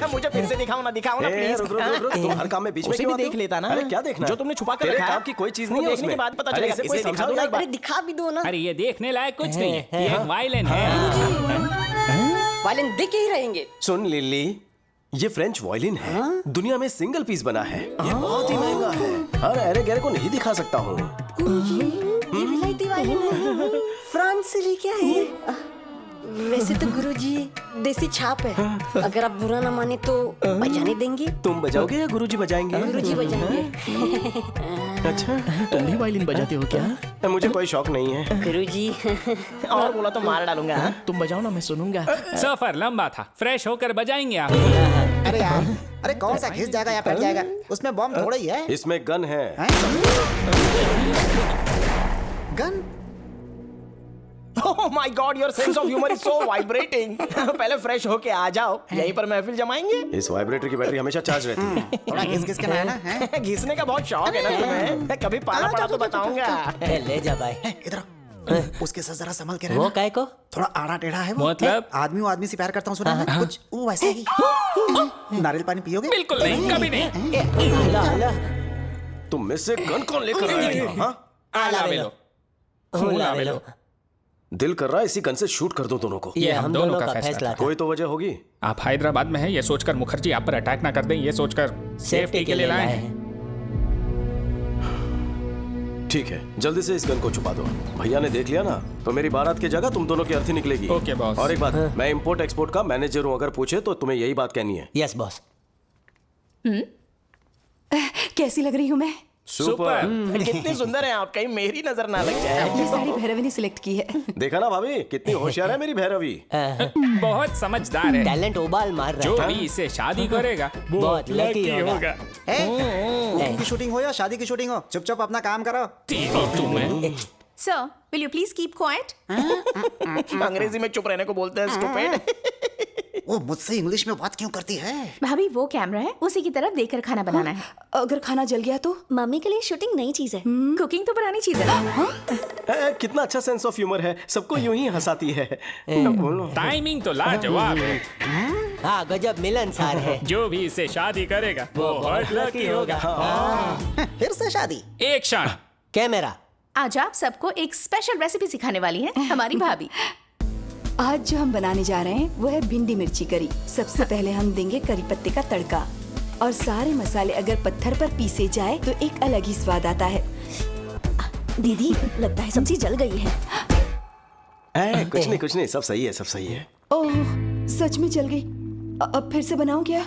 मुझे फिर से दिखाओ ना प्लीज। रुक, तुम हर काम में बीच में उसे क्यों भी आते हो? देख लेता ना। अरे क्या देखना? जो तुमने छुपा कर तेरे रखा है। काम की कोई चीज नहीं है देखने उसमें। के बाद पता अरे चलेगा। इसे कोई इसे समझा दिखा दो दो। ना। अरे दिखा भी दो ना। अरे ये देखने लायक कुछ नहीं है, ये एक वायलिन है। वायलिन देख ही रहेंगे। सुन लिली, ये फ्रेंच वायलिन है। दुनिया में सिंगल पीस बना है। ये बहुत ही महंगा है। हर अरे गहरे को नहीं दिखा सकता हूँ। विलायती वायलिन है, फ्रांस से लेके आए हैं। वैसे तो गुरुजी देसी छाप है, अगर आप बुरा ना माने तो बजाने देंगे। तुम बजाओगे या गुरुजी बजाएंगे? गुरुजी बजाएंगे। अच्छा, तुम भी वायलिन बजाते हो क्या? मुझे कोई शौक नहीं है गुरुजी। और बोला तो मार डालूंगा। तुम बजाओ ना, मैं सुनूंगा। सफर लंबा था, फ्रेश होकर बजाएंगे आप। अरे यार, अरे कौन सा घिस जाएगा या फट जाएगा? उसमें बम थोड़ा ही है। इसमें गन है। Gun? Oh my God, your sense of humor is so vibrating. पहले फ्रेश होके आ जाओ, यहीं पर महफिल जमाएंगे। इस वाइब्रेटर की बैटरी हमेशा चार्ज रहती है। थोड़ा घिस के ना है ना? घिसने का बहुत शौक है ना तुम्हें? कभी पाला पड़ा तो बताऊंगा। ले जा भाई। इधर उसके साथ जरा संभल के रहना। वो काय को? थोड़ा आड़ा टेढ़ा है वो। मतलब? आदमी वो आदमी से प्यार करता हूँ सुना है? कुछ वो वैसे ही। नारियल पानी पियोगे? बिल्कुल नहीं, कभी नहीं। तुम में से गन कौन लेकर आया था? आला दिल कर रहा है इसी गन से शूट कर दो दोनों को। ये हम दोनों का फैसला था। कोई तो वजह होगी। आप हैदराबाद में हैं, ये सोचकर मुखर्जी आप पर अटैक ना कर दें, ये सोचकर सेफ्टी के लिए लाए हैं। ठीक है, जल्दी से इस गन को छुपा दो। भैया ने देख लिया ना तो मेरी बारात की जगह तुम दोनों की अर्थी निकलेगी। Okay boss. और एक बात, मैं इंपोर्ट एक्सपोर्ट का मैनेजर हूँ, अगर पूछे तो तुम्हें यही बात कहनी है। Yes boss. कैसी लग रही हूँ मैं? सुपर। कितनी सुंदर है आप, कहीं मेरी नजर ना लग जाए। ये साड़ी भैरवी ने सिलेक्ट की है। देखा ना भाभी, कितनी होशियार है मेरी भैरवी। बहुत समझदार है। टैलेंट उबाल मार रहा है। जो भी इससे शादी करेगा वो बहुत लकी होगा। कुकिंग की शूटिंग हो या शादी की शूटिंग हो, चुपचाप अपना काम करो। Sir will you please keep quiet? अंग्रेजी में चुप रहने को बोलते हैं स्टूपिड। वो मुझसे इंग्लिश में बात क्यों करती है? भाभी वो कैमरा है, उसी की तरफ देखकर खाना बनाना है। अगर खाना जल गया तो? मम्मी के लिए शूटिंग नई चीज है। कुकिंग तो पुरानी चीज है ना। कितना अच्छा सेंस ऑफ ह्यूमर है, सबको यूं ही हंसाती है। टाइमिंग तो लाजवाब है। हाँ गजब मिलनसार है। जो भी इससे शादी करेगा वो बहुत लकी होगा। फिर से शादी। एक क्षण। कैमरा। आज आप सबको एक स्पेशल रेसिपी सिखाने वाली है हमारी भाभी। आज जो हम बनाने जा रहे हैं वो है भिंडी मिर्ची करी। सबसे पहले हम देंगे करी पत्ते का तड़का, और सारे मसाले अगर पत्थर पर पीसे जाए तो एक अलग ही स्वाद आता है। दीदी लगता है सब्जी जल गई है। कुछ नहीं, सब सही है, सब सही है। ओह सच में जल गई। अब फिर से बनाऊं क्या?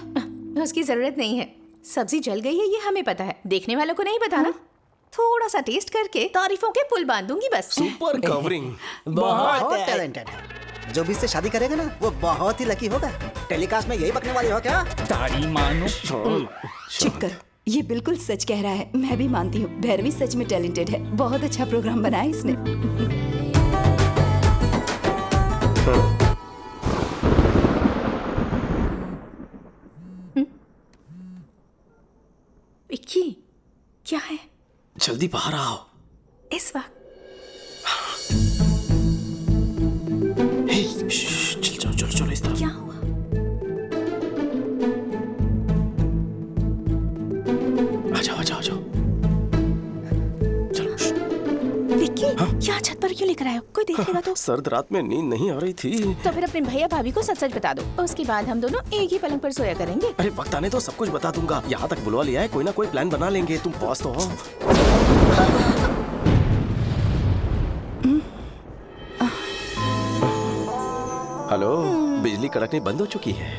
उसकी जरूरत नहीं है, सब्जी जल गई है ये हमें पता है, देखने वालों को नहीं पता ना। थोड़ा सा टेस्ट करके तारीफों के पुल बांधूंगी बस। Super covering. बहुत टैलेंटेड है। जो भी इससे शादी करेगा ना वो बहुत ही लकी होगा। टेलीकास्ट में यही बकने वाली हो क्या? तारी मानो। चुप कर, ये बिल्कुल सच कह रहा है। मैं भी मानती हूँ भैरवी सच में टैलेंटेड है। बहुत अच्छा प्रोग्राम बनाया इसने। विक्की क्या है? जल्दी बाहर आओ इस वक्त। चलो इस तरफ। क्या हुआ? आ जाओ। चलो। विक्की यहाँ छत पर क्यों लेकर आए हो? कोई देखेगा तो? सर्द रात में नींद नहीं आ रही थी। तो फिर अपने भैया भाभी को सच बता दो, उसके बाद हम दोनों एक ही पलंग पर सोया करेंगे। अरे वक्त आने तो सब कुछ बता दूंगा। यहाँ तक बुलवा लिया है, कोई ना कोई प्लान बना लेंगे। तुम बॉस तो हो। हेलो, बिजली कड़कनी बंद हो चुकी है।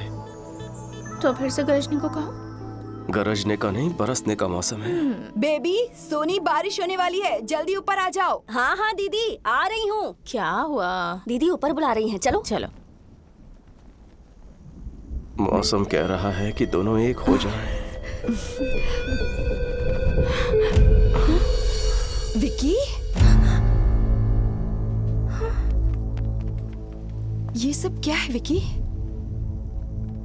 तो फिर से गरजने को कहो। गरजने का नहीं, बरसने का मौसम है। बेबी सोनी बारिश होने वाली है, जल्दी ऊपर आ जाओ। हाँ हाँ दीदी आ रही हूँ। क्या हुआ? दीदी ऊपर बुला रही हैं, चलो। चलो। मौसम कह रहा है कि दोनों एक हो जाएं। विक्की ये सब क्या है विक्की?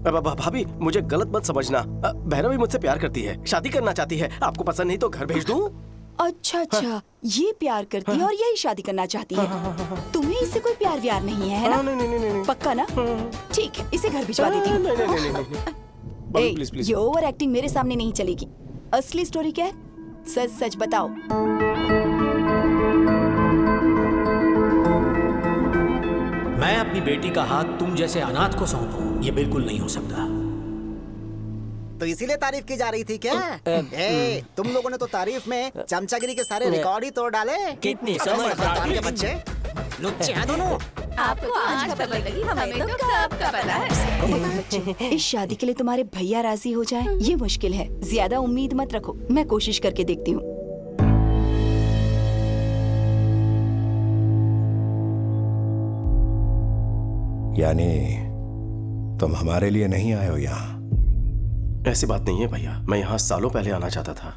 भाभी मुझे गलत मत समझना। भैरवी मुझसे प्यार करती है, शादी करना चाहती है। आपको पसंद नहीं तो घर भेज दूं? अच्छा ये प्यार करती है और यही शादी करना चाहती है। तुम्हें इससे कोई प्यार व्यार नहीं है ना? नहीं। पक्का ना? ठीक है, इसे घर भिजवा देती हूँ। ये ओवर एक्टिंग मेरे सामने नहीं चलेगी। असली स्टोरी क्या है? सच सच बताओ। मैं अपनी बेटी का हाथ तुम जैसे अनाथ को सौंपूं, ये बिल्कुल नहीं हो सकता। तो इसीलिए तारीफ की जा रही थी क्या? तुम लोगों ने तो तारीफ में चमचागिरी के सारे रिकॉर्ड ही तोड़ डाले। कितनी समझदार के बच्चे लुच्चे हैं दोनों। आपको आज खबर लगी, हमें तो कब का पता है। इस शादी के लिए तुम्हारे भैया राजी हो जाए ये मुश्किल है। ज्यादा उम्मीद मत रखो, मैं कोशिश करके देखती हूँ। यानी तुम हमारे लिए नहीं आए हो यहाँ? ऐसी बात नहीं है भैया, मैं यहाँ सालों पहले आना चाहता था।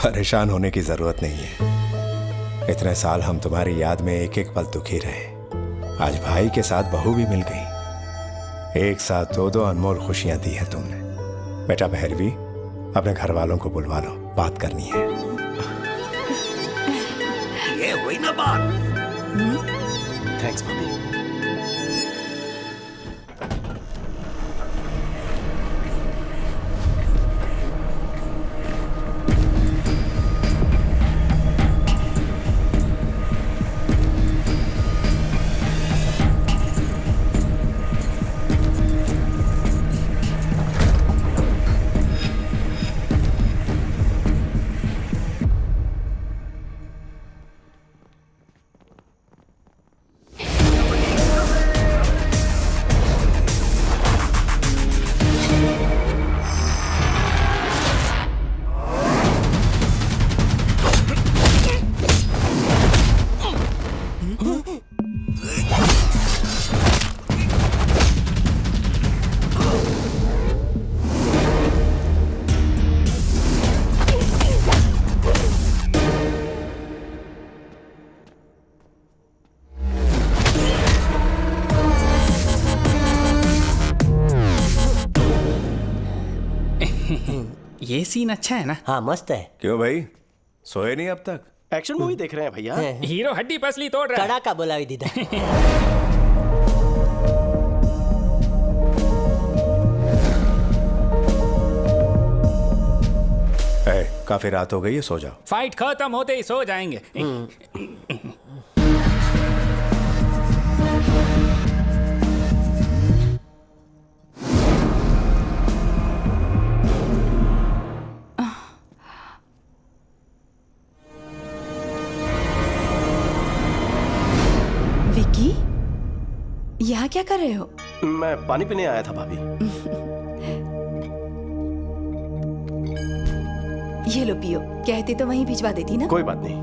परेशान होने की जरूरत नहीं है। इतने साल हम तुम्हारी याद में एक एक पल दुखी रहे। आज भाई के साथ बहू भी मिल गई। एक साथ दो अनमोल खुशियां दी है तुमने। बेटा भैरवी, अपने घर वालों को बुलवा लो, बात करनी है। ये हुई ना बात। Thanks mummy. ये सीन अच्छा है ना? हाँ मस्त है। क्यों भाई, सोए नहीं अब तक? एक्शन मूवी देख रहे हैं भैया। हीरो हड्डी पसली तोड़ रहा है। कड़ा का बोला दीदा। काफी रात हो गई है, सो जाओ। फाइट खत्म होते ही सो जाएंगे। विकी, यहाँ क्या कर रहे हो? मैं पानी पीने आया था भाभी। ये लो पियो, कहती तो वहीं भिजवा देती ना। कोई बात नहीं।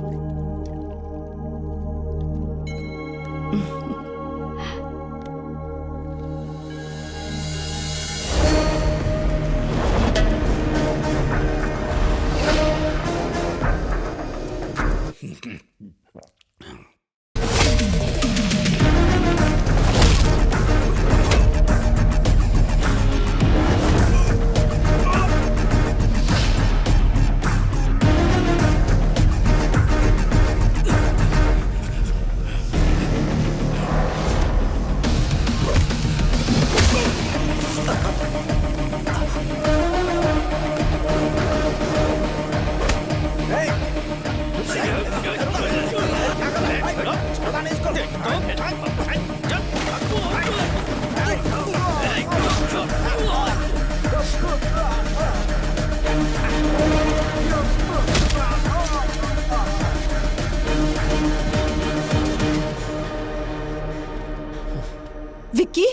विक्की,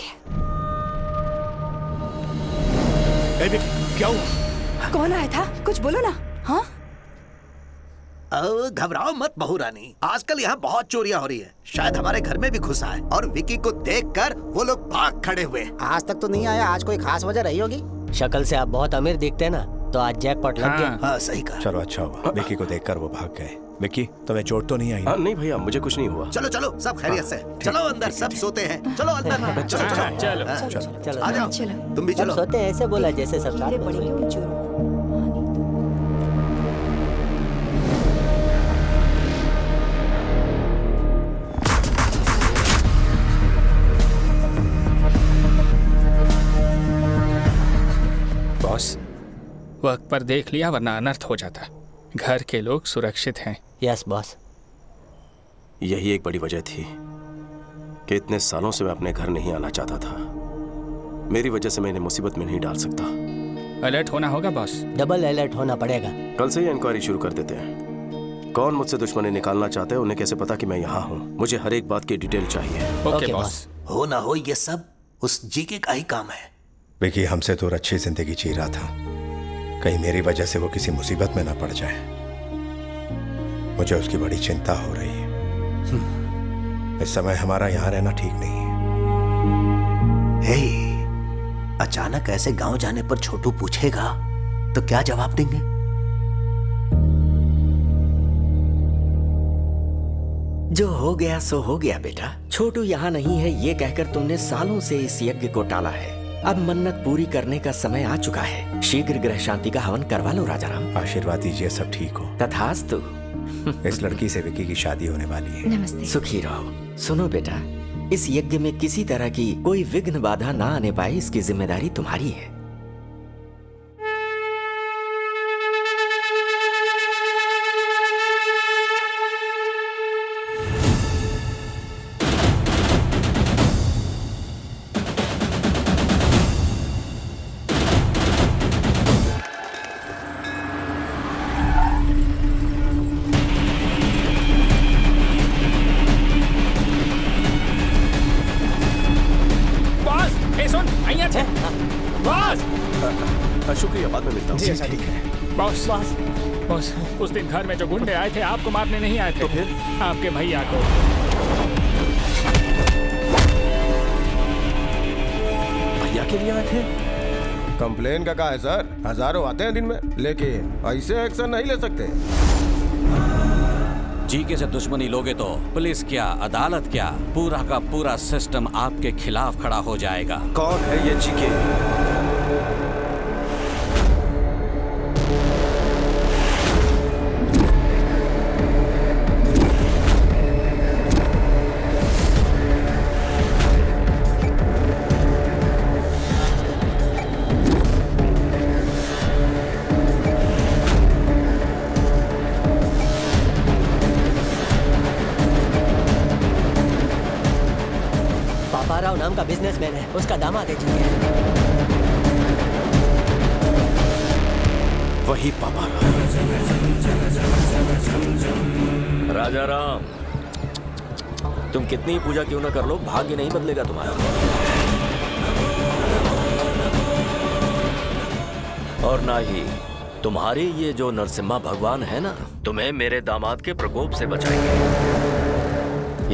क्या हुआ? कौन आया था? कुछ बोलो ना। हाँ, घबराओ मत बहू रानी, आजकल यहाँ बहुत चोरियां हो रही है। शायद हमारे घर में भी घुसा है और विकी को देखकर वो लोग भाग खड़े हुए। आज तक तो नहीं आया, आज कोई खास वजह रही होगी। शक्ल से आप बहुत अमीर दिखते हैं ना, तो आज जैकपॉट लग गया। हाँ सही कहा। चलो अच्छा हुआ, विकी को देखकर वो भाग गए। विकी, तुम्हें चोट तो नहीं आई? नहीं भैया, मुझे कुछ नहीं हुआ। चलो चलो, सब खैरियत से। चलो अंदर, सब सोते हैं। चलो अंदर। चलो आ जाओ, तुम भी चलो। सोते हैं ऐसे बोला जैसे सब साथ में। बॉस, वक्त पर देख लिया वरना अनर्थ हो जाता। घर के लोग सुरक्षित हैं। Yes boss. यही एक बड़ी वजह थी कि इतने सालों से मैं अपने घर नहीं आना चाहता था। मेरी वजह से मैं इन्हें मुसीबत में नहीं डाल सकता। अलर्ट होना होगा बॉस। डबल अलर्ट होना पड़ेगा। कल से ही इंक्वायरी शुरू कर देते हैं। कौन मुझसे दुश्मनी निकालना चाहते हैं, उन्हें कैसे पता कि मैं यहाँ हूँ? मुझे हर एक बात की डिटेल चाहिए। Okay boss. हो ना हो, ये सब उस जीके का ही काम है। विकी हमसे दूर अच्छी जिंदगी जी रहा था, कहीं मेरी वजह से वो किसी मुसीबत में ना पड़ जाए। मुझे उसकी बड़ी चिंता हो रही है। इस समय हमारा यहाँ रहना ठीक नहीं है। अचानक ऐसे गांव जाने पर छोटू पूछेगा तो क्या जवाब देंगे? जो हो गया सो हो गया बेटा। छोटू यहाँ नहीं है ये कहकर तुमने सालों से इस यज्ञ को टाला है। अब मन्नत पूरी करने का समय आ चुका है। शीघ्र ग्रह शांति का हवन करवा लो राजाराम। आशीर्वाद दीजिए सब ठीक हो। तथास्तु। इस लड़की से विकी की शादी होने वाली है। नमस्ते। सुखी रहो। सुनो बेटा, इस यज्ञ में किसी तरह की कोई विघ्न बाधा ना आने पाए, इसकी जिम्मेदारी तुम्हारी है। शुक्रिया, बाद में मिलता हूँ। जी ठीक है। बॉस बॉस, उस दिन घर में जो गुंडे आए थे आपको मारने नहीं आए थे। तो फिर आपके भैया को। भैया के लिए आए थे? कंप्लेन का है सर, हजारों आते हैं दिन में, लेकिन ऐसे एक्शन नहीं ले सकते। जीके से दुश्मनी लोगे तो पुलिस क्या, अदालत क्या, पूरा का पूरा सिस्टम आपके खिलाफ खड़ा हो जाएगा। कौन है ये जीके? उसका दामाद है जी। वही पापा राजा राम, तुम कितनी ही पूजा क्यों ना कर लो, भाग्य नहीं बदलेगा तुम्हारा। और ना ही तुम्हारे ये जो नरसिम्हा भगवान है ना, तुम्हें मेरे दामाद के प्रकोप से बचाएंगे।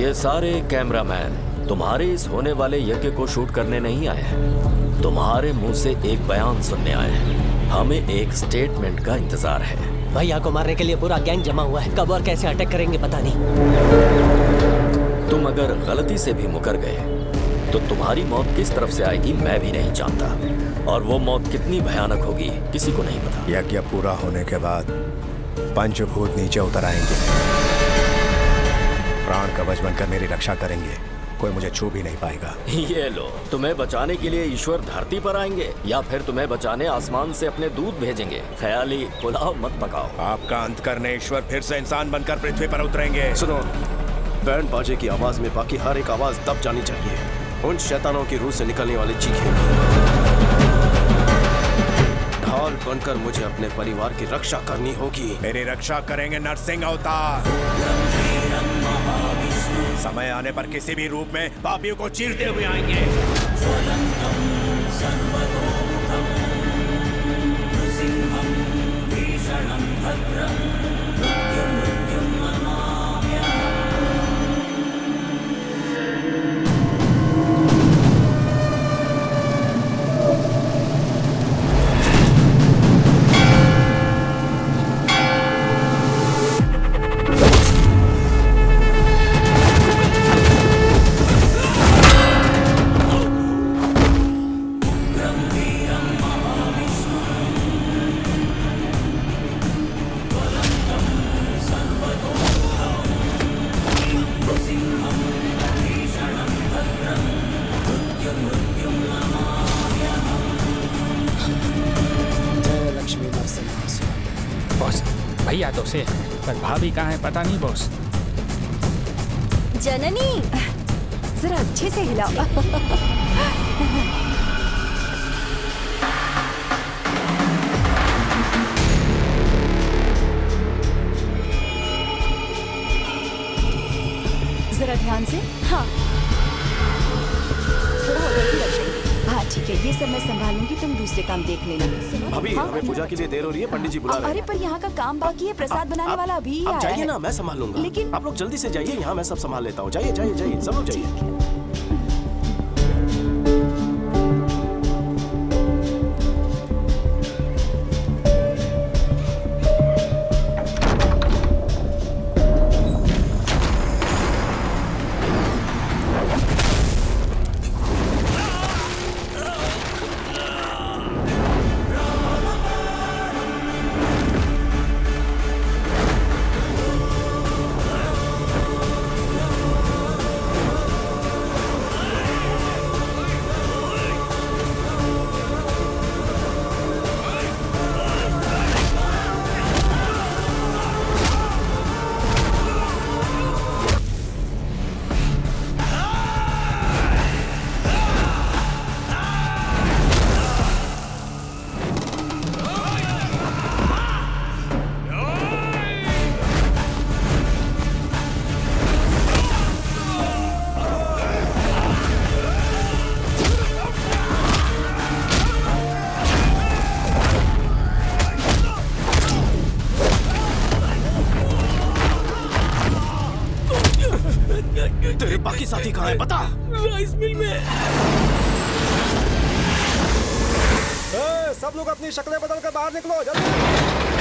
ये सारे कैमरामैन तुम्हारे इस होने वाले यज्ञ को शूट करने नहीं आए हैं, तुम्हारे मुंह से एक बयान सुनने आए हैं। हमें एक स्टेटमेंट का इंतजार है। भैया को मारने के लिए पूरा गैंग जमा हुआ है, कब और कैसे अटैक करेंगे पता नहीं। तुम अगर गलती से भी मुकर गए तो तुम्हारी मौत किस तरफ से आएगी मैं भी नहीं जानता, और वो मौत कितनी भयानक होगी किसी को नहीं पता। यज्ञ पूरा होने के बाद पंचभूत नीचे उतर आएंगे, प्राण कवच बनकर मेरी रक्षा करेंगे, कोई मुझे छू भी नहीं पाएगा। ये लो, तुम्हें बचाने के लिए ईश्वर धरती पर आएंगे या फिर तुम्हें बचाने आसमान से अपने दूत भेजेंगे। ख्याली पुलाव मत पकाओ। आपका अंत करने ईश्वर फिर से इंसान बनकर पृथ्वी पर उतरेंगे। सुनो, बैंड बाजे की आवाज में बाकी हर एक आवाज दब जानी चाहिए। उन शैतानों की रूह से निकलने वाली चीखें ढाल बनकर मुझे अपने परिवार की रक्षा करनी होगी। मेरी रक्षा करेंगे नरसिंह अवतार। समय आने पर किसी भी रूप में पापियों को चीरते हुए आएंगे। बॉस, भैया तो से पर भाभी कहाँ है पता नहीं बॉस। जननी, जरा अच्छे से हिलाओ। जरा ध्यान से। हाँ, थोड़ा उधर भी रखेंगे। हाँ ठीक है, ये सब मैं संभाल लूंगी, तुम दूसरे काम देख लेना। भाभी, हमें पूजा के लिए देर हो रही है, पंडित जी बुला रहे हैं। अरे पर यहाँ का काम बाकी है, प्रसाद बनाने वाला अभी ही आप आया जाइए है। ना, मैं संभाल लूंगा। लेकिन आप लोग जल्दी से जाइए, यहाँ मैं सब संभाल लेता हूँ। जाइए जाइए जाइए, सब लोग जाइए। तेरे बाकी साथी कहाँ है बता? राइस मिल में। सब लोग अपनी शक्लें बदल कर बाहर निकलो जल्दी।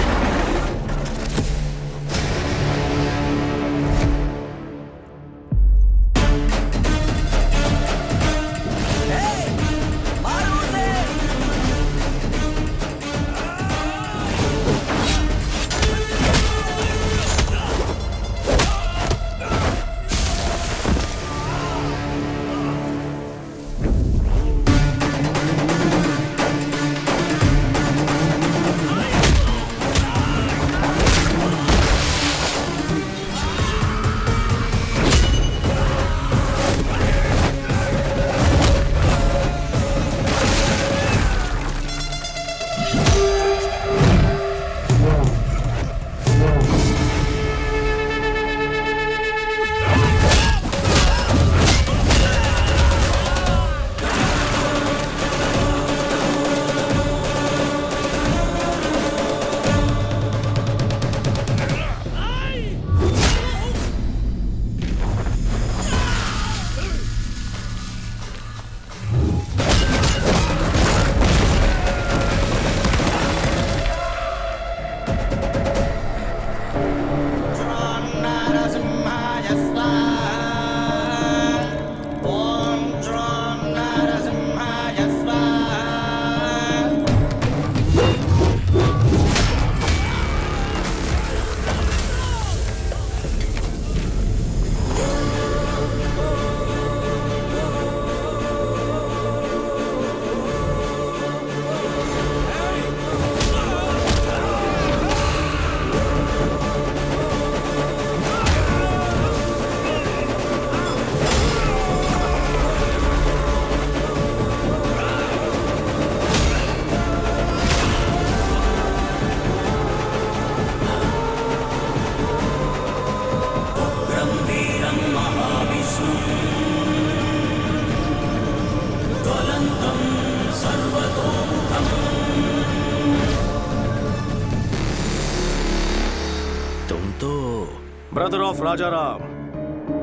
ब्रदर ऑफ राजा राम,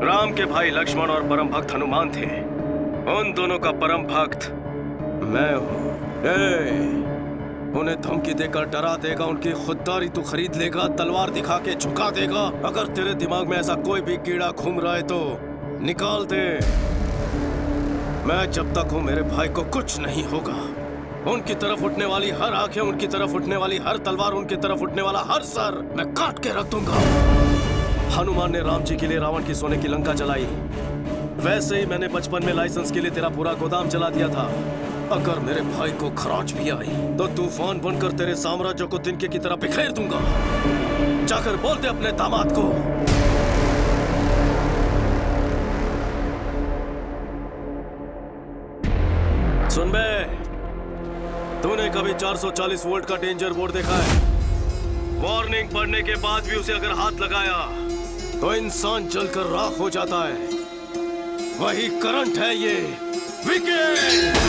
राम के भाई लक्ष्मण और परम भक्त हनुमान थे। उन दोनों का परम भक्त मैं हूँ। उन्हें धमकी देकर डरा देगा, उनकी खुददारी तू खरीद लेगा, तलवार दिखा के झुका देगा। अगर तेरे दिमाग में ऐसा कोई भी कीड़ा घूम रहा है तो निकाल दे। मैं जब तक हूँ मेरे भाई को कुछ नहीं होगा। उनकी तरफ उठने वाली हर आंखें, उनकी तरफ उठने वाली हर तलवार, उनकी तरफ उठने वाला हर सर मैं काट के रख दूंगा। हनुमान ने राम जी के लिए रावण की सोने की लंका जलाई, वैसे ही मैंने बचपन में लाइसेंस के लिए तेरा पूरा गोदाम जला दिया था। अगर मेरे भाई को खरोंच भी आई तो तूफान बनकर तेरे साम्राज्य को तिनके की तरह बिखेर दूंगा। जाकर बोल दे अपने दामाद को। सुन बे, तूने कभी 440 वोल्ट का डेंजर बोर्ड देखा है? वार्निंग पढ़ने के बाद भी उसे अगर हाथ लगाया तो इंसान जलकर राख हो जाता है। वही करंट है ये। विकेट!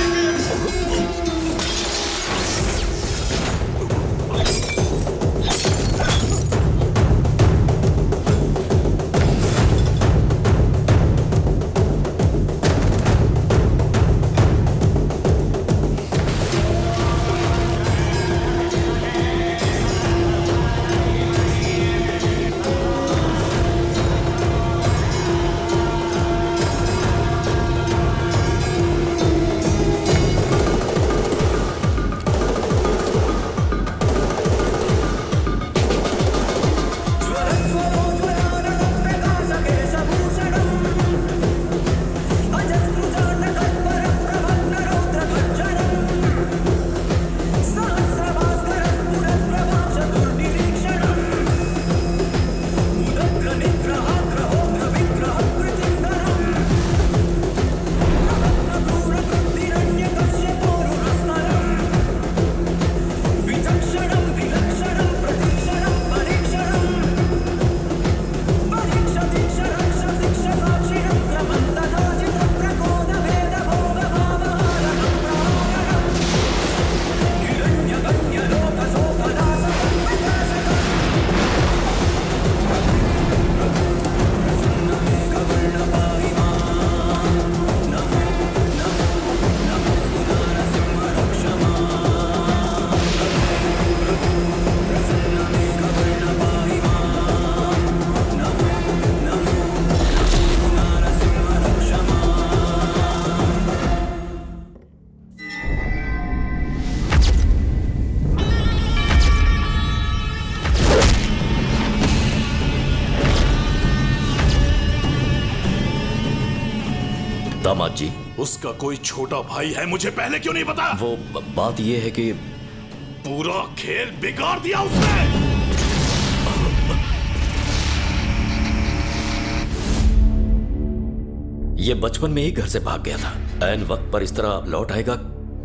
दामाद जी, उसका कोई छोटा भाई है, मुझे पहले क्यों नहीं बताया? वो बात ये है कि पूरा खेल बिगाड़ दिया उसने। ये बचपन में ही घर से भाग गया था। ऐन वक्त पर इस तरह लौट आएगा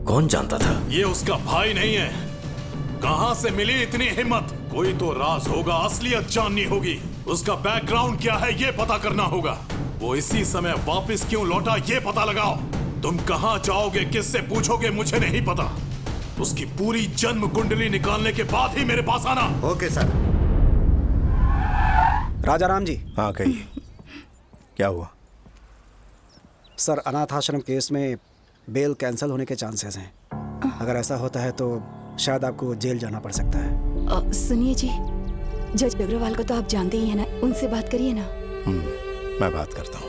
कौन जानता था। ये उसका भाई नहीं है। कहां से मिली इतनी हिम्मत? कोई तो राज होगा, असलियत जाननी होगी। उसका बैकग्राउंड क्या है ये पता करना होगा। वो इसी समय वापस क्यों लौटा ये पता लगाओ। तुम कहां जाओगे, किससे पूछोगे, मुझे नहीं पता। उसकी पूरी जन्म कुंडली निकालने के बाद ही मेरे पास आना। Okay sir. राजा राम जी। हाँ कहिए, क्या हुआ? सर, अनाथ आश्रम केस में बेल कैंसिल होने के चांसेस हैं। अगर ऐसा होता है तो शायद आपको जेल जाना पड़ सकता है। सुनिए जी, जज अग्रवाल को तो आप जानते ही हैं ना, उनसे बात करिए ना। मैं बात करता हूँ।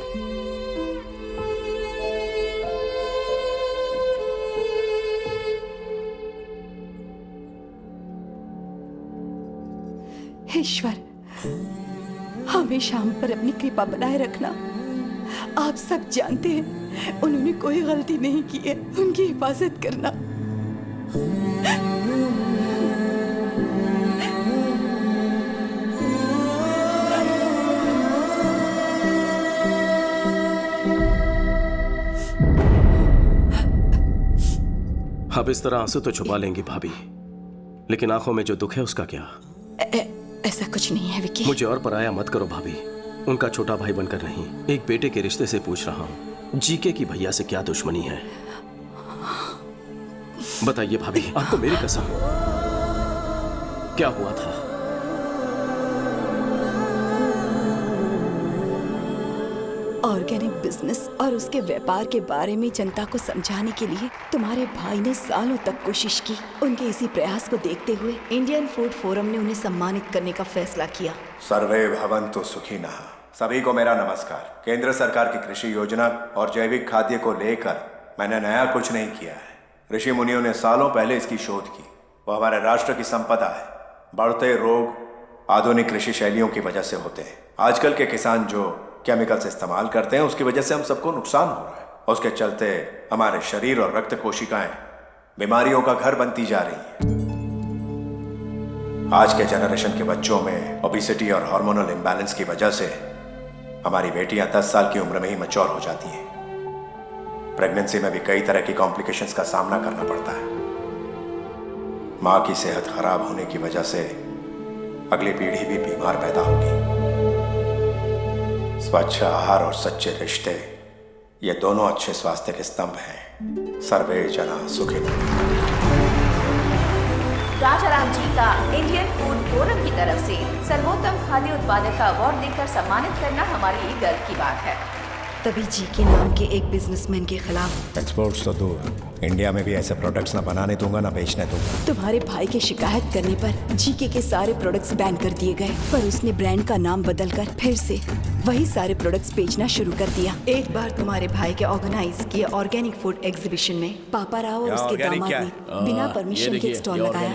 ईश्वर, हमेशा हम पर अपनी कृपा बनाए रखना। आप सब जानते हैं उन्होंने कोई गलती नहीं की है, उनकी हिफाजत करना। अब इस तरह आंसू तो छुपा लेंगी भाभी, लेकिन आंखों में जो दुख है उसका क्या? ऐसा कुछ नहीं है विकी। मुझे और पराया मत करो भाभी। उनका छोटा भाई बनकर नहीं, एक बेटे के रिश्ते से पूछ रहा हूँ। जीके की भैया से क्या दुश्मनी है? बताइए भाभी, आपको मेरी कसम, क्या हुआ था? ऑर्गेनिक बिजनेस और उसके व्यापार के बारे में जनता को समझाने के लिए तुम्हारे भाई ने सालों तक कोशिश की। उनके इसी प्रयास को देखते हुए इंडियन फूड फोरम ने उन्हें सम्मानित करने का फैसला किया। सर्वे भवन्तु सुखिनः। सभी को मेरा नमस्कार। केंद्र सरकार की कृषि योजना और जैविक खाद्य को लेकर मैंने नया कुछ नहीं किया है। ऋषि मुनियों ने सालों पहले इसकी शोध की। वो हमारे राष्ट्र की संपदा है। बढ़ते रोग आधुनिक कृषि शैलियों की वजह से होते हैं। आजकल के किसान जो केमिकल्स इस्तेमाल करते हैं उसकी वजह से हम सबको नुकसान हो रहा है। उसके चलते हमारे शरीर और रक्त कोशिकाएं बीमारियों का घर बनती जा रही हैं। आज के जनरेशन के बच्चों में ओबेसिटी और हार्मोनल इम्बैलेंस की वजह से हमारी बेटियां 10 साल की उम्र में ही मैच्योर हो जाती हैं। प्रेगनेंसी में भी कई तरह की कॉम्प्लिकेशंस का सामना करना पड़ता है। माँ की सेहत खराब होने की वजह से अगली पीढ़ी भी बीमार पैदा होगी। स्वच्छ आहार और सच्चे रिश्ते, ये दोनों अच्छे स्वास्थ्य के स्तंभ हैं। सर्वे जना सुखिनः। राजाराम जी का इंडियन फूड फोरम की तरफ से सर्वोत्तम खाद्य उत्पादक का अवार्ड देकर सम्मानित करना हमारे लिए गर्व की बात है। तभी जी के नाम के एक बिजनेसमैन के खिलाफ एक्सपोर्ट्स तो दूर, इंडिया में भी ऐसे प्रोडक्ट्स ना बनाने दूंगा ना बेचने दूंगा। तुम्हारे भाई के शिकायत करने पर जीके के सारे प्रोडक्ट्स बैन कर दिए गए, पर उसने ब्रांड का नाम बदलकर फिर से वही सारे प्रोडक्ट्स बेचना शुरू कर दिया। एक बार तुम्हारे भाई के ऑर्गेनाइज किए ऑर्गेनिक फूड एग्जीबिशन में पापा राव और उसके दामाद ने बिना परमिशन के स्टॉल लगाया।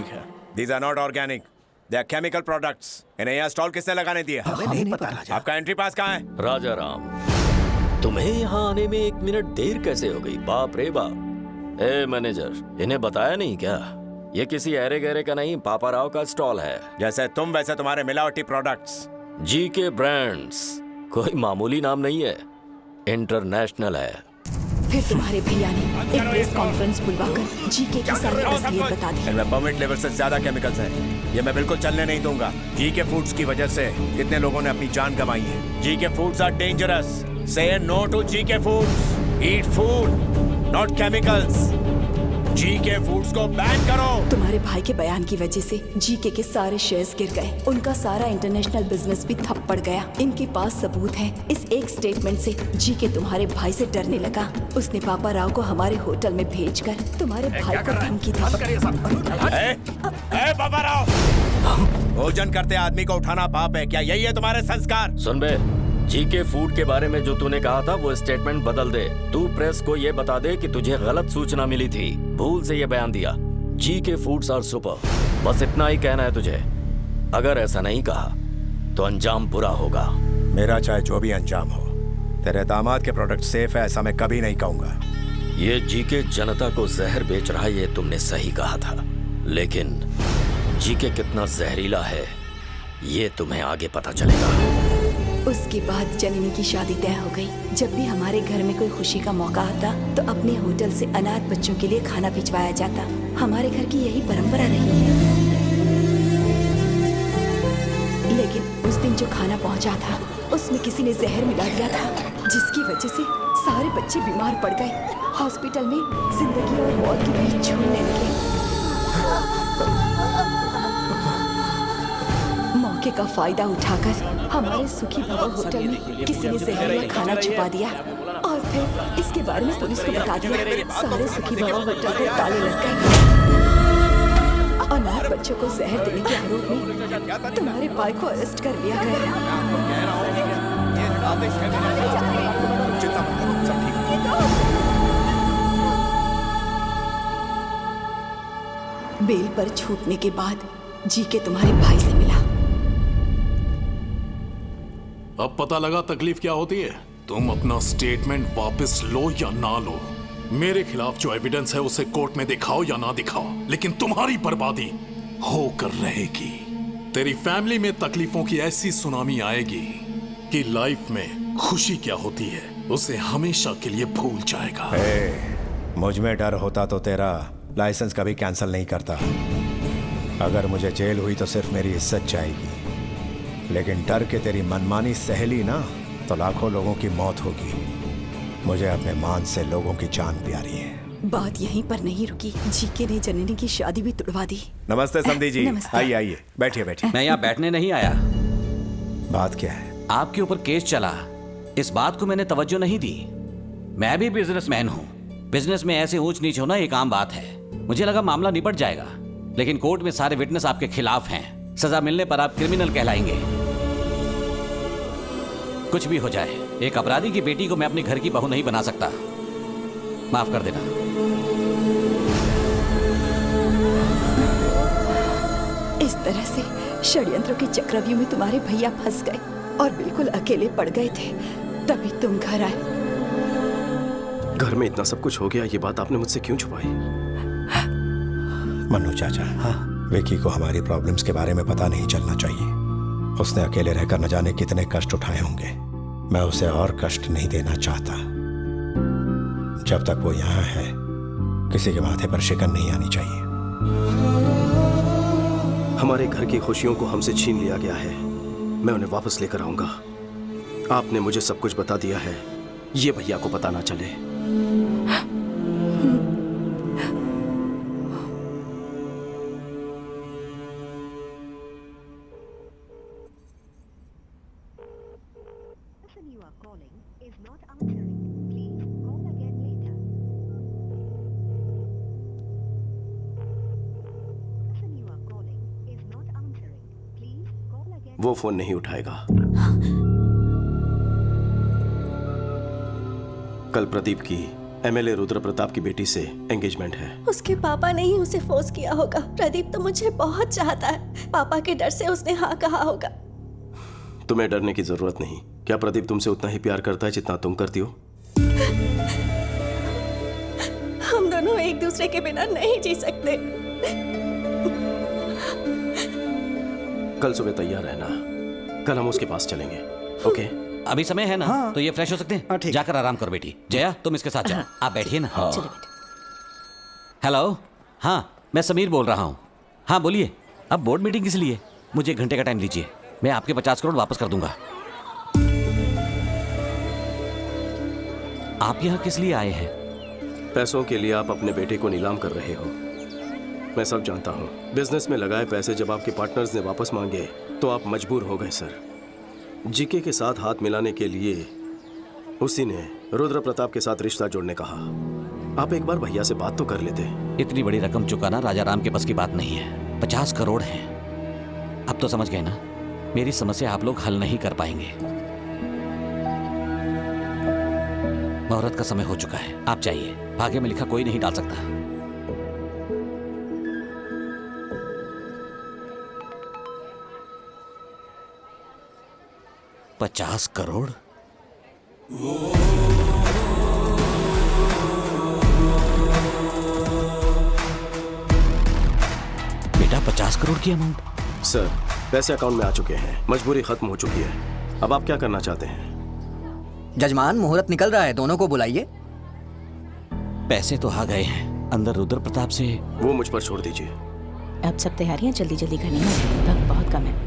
These are not organic. They are chemical products. इन्हें यहाँ स्टॉल किसने लगाने दिया? हमें नहीं पता राजा। आपका एंट्री पास कहाँ है? राजा राम, तुम्हें यहाँ आने में 1 मिनट देर कैसे हो गई? बाप रे बाप। ए मैनेजर, इन्हें बताया नहीं क्या? ये किसी ऐरे गहरे का नहीं, पापा राव का स्टॉल है। जैसे तुम वैसे तुम्हारे मिलावटी प्रोडक्ट्स। जीके ब्रांड्स कोई मामूली नाम नहीं है, इंटरनेशनल है। फिर तुम्हारे भैया ने एक प्रेस कॉन्फ्रेंस बुलवाकर जीके की सारी असलियत बता दी। इनमें परमिट लेवल से ज्यादा केमिकल्स हैं। ये मैं बिल्कुल चलने नहीं दूंगा। जीके फूड्स की वजह से कितने लोगों ने अपनी जान गंवाई है। GK foods are dangerous. Say no to GK foods. Eat food not chemicals. GK foods को बैन करो। तुम्हारे भाई के बयान की वजह से जीके के सारे शेयर्स गिर गए, उनका सारा इंटरनेशनल बिजनेस भी ठप पड़ गया। इनके पास सबूत है। इस एक स्टेटमेंट से जीके तुम्हारे भाई से डरने लगा। उसने पापा राव को हमारे होटल में भेजकर तुम्हारे भाई को धमकी दी। पापा राव, भोजन करते आदमी को उठाना पाप है क्या? यही है तुम्हारे संस्कार? सुन बे, जीके फूड के बारे में जो तूने कहा था वो स्टेटमेंट बदल दे। तू प्रेस को ये बता दे कि तुझे गलत सूचना मिली थी, भूल से ये बयान दिया। जीके फूड्स आर सुपर, बस इतना ही कहना है तुझे। अगर ऐसा नहीं कहा तो अंजाम बुरा होगा। मेरा चाहे जो भी अंजाम हो, तेरे दामाद के प्रोडक्ट सेफ है ऐसा मैं कभी नहीं कहूंगा। ये जीके जनता को जहर बेच रहा है, ये तुमने सही कहा था, लेकिन जीके कितना जहरीला है ये तुम्हें आगे पता चलेगा। उसके बाद जननी की शादी तय हो गई। जब भी हमारे घर में कोई खुशी का मौका आता तो अपने होटल से अनाथ बच्चों के लिए खाना भिजवाया जाता। हमारे घर की यही परंपरा रही है। लेकिन उस दिन जो खाना पहुंचा था उसमें किसी ने जहर मिला दिया था, जिसकी वजह से सारे बच्चे बीमार पड़ गए। हॉस्पिटल में जिंदगी और मौत के बीच झूलने लगे। मौके का फायदा उठाकर हमारे सुखी भवन होटल में किसी ने जहरीला खाना छुपा दिया और फिर इसके बारे में पुलिस को बता दिया। सारे सुखी भवन होटल को ताले लग गए। अनाथ बच्चों को जहर देने के आरोप में तुम्हारे भाई को अरेस्ट कर लिया गया। बेल पर छूटने के बाद जीके तुम्हारे भाई से मिला। अब पता लगा तकलीफ क्या होती है। तुम अपना स्टेटमेंट वापस लो या ना लो, मेरे खिलाफ जो एविडेंस है उसे कोर्ट में दिखाओ या ना दिखाओ, लेकिन तुम्हारी बर्बादी होकर रहेगी। तेरी फैमिली में तकलीफों की ऐसी सुनामी आएगी कि लाइफ में खुशी क्या होती है उसे हमेशा के लिए भूल जाएगा। मुझ में डर होता तो तेरा लाइसेंस कभी कैंसिल नहीं करता। अगर मुझे जेल हुई तो सिर्फ मेरी इज्जत जाएगी, लेकिन डर के तेरी मनमानी सहेली ना तो लाखों लोगों की मौत होगी। मुझे अपने मान से लोगों की जान प्यारी है। बात यहीं पर नहीं रुकी, जीके ने जननी की शादी भी तुड़वा दी। नमस्ते समधी जी। आइए आइए, बैठिए बैठिए। मैं यहाँ बैठने नहीं आया। बात क्या है? आपके ऊपर केस चला। इस बात को मैंने तवज्जो नहीं दी। मैं भी बिजनेसमैन हूँ। बिजनेस में ऐसे ऊंच नीच होना एक आम बात है। मुझे लगा मामला निपट जाएगा, लेकिन कोर्ट में सारे विटनेस आपके खिलाफ हैं। सजा मिलने पर आप क्रिमिनल कहलाएंगे। कुछ भी हो जाए, एक अपराधी की बेटी को मैं अपने घर की बहू नहीं बना सकता। माफ कर देना। इस तरह से षड्यंत्रों के चक्रव्यूह में तुम्हारे भैया फंस गए और बिल्कुल अकेले पड़ गए थे, तभी तुम घर आए। घर में इतना सब कुछ हो गया, ये बात आपने मुझसे क्यों छुपाई? मन्नू चाचा, विकी को हमारी प्रॉब्लम्स के बारे में पता नहीं चलना चाहिए। उसने अकेले रहकर न जाने कितने कष्ट उठाए होंगे। मैं उसे और कष्ट नहीं देना चाहता। जब तक वो यहाँ है, किसी के माथे पर शिकन नहीं आनी चाहिए। हमारे घर की खुशियों को हमसे छीन लिया गया है। मैं उन्हें वापस लेकर आऊंगा। आपने मुझे सब कुछ बता दिया है, ये भैया को पता ना चले। वो फोन नहीं उठाएगा। कल प्रदीप की एमएलए रुद्र प्रताप की बेटी से एंगेजमेंट है। उसके पापा ने ही उसे फोर्स किया होगा। प्रदीप तो मुझे बहुत चाहता है। पापा के डर से उसने हाँ कहा होगा। तुम्हें डरने की जरूरत नहीं। क्या प्रदीप तुमसे उतना ही प्यार करता है जितना तुम करती हो? हम दोनों एक दूसरे के बिना नहीं जी सकते। कल सुबह तैयार रहना, कल हम उसके पास चलेंगे। ओके? अभी समय है ना? तो ये फ्रेश हो सकते हैं। जाकर आराम करो बेटी। जया, तुम इसके साथ जाओ। आप बैठिए ना। हेलो, हाँ मैं समीर बोल रहा हूँ। हाँ बोलिए। अब बोर्ड मीटिंग किस लिए? मुझे 1 घंटे का टाइम दीजिए, मैं आपके 50 करोड़ वापस कर दूंगा। आप यहाँ किस लिए आए हैं? पैसों के लिए आप अपने बेटे को नीलाम कर रहे हो। मैं सब जानता हूँ। बिजनेस में लगाए पैसे जब आपके पार्टनर्स ने वापस मांगे तो आप मजबूर हो गए सर। जीके के साथ हाथ मिलाने के लिए उसी ने रुद्र प्रताप के साथ रिश्ता जोड़ने कहा। आप एक बार भैया से बात तो कर लेते। इतनी बड़ी रकम चुकाना राजा राम के बस की बात नहीं है। 50 करोड़ है। अब तो समझ गए ना, मेरी समस्या आप लोग हल नहीं कर पाएंगे। मुहूर्त का समय हो चुका है, आप जाइए। भाग्य में लिखा कोई नहीं डाल सकता। $50 करोड़? बेटा 50 करोड़ की अमाउंट? सर, पैसे अकाउंट में आ चुके हैं। मजबूरी खत्म हो चुकी है। अब आप क्या करना चाहते हैं? जजमान, मुहूर्त निकल रहा है, दोनों को बुलाइए। पैसे तो आ गए हैं। अंदर रुद्र प्रताप से। वो मुझ पर छोड़ दीजिए। अब सब तैयारियां जल्दी जल्दी करनी है, वक्त बहुत कम है।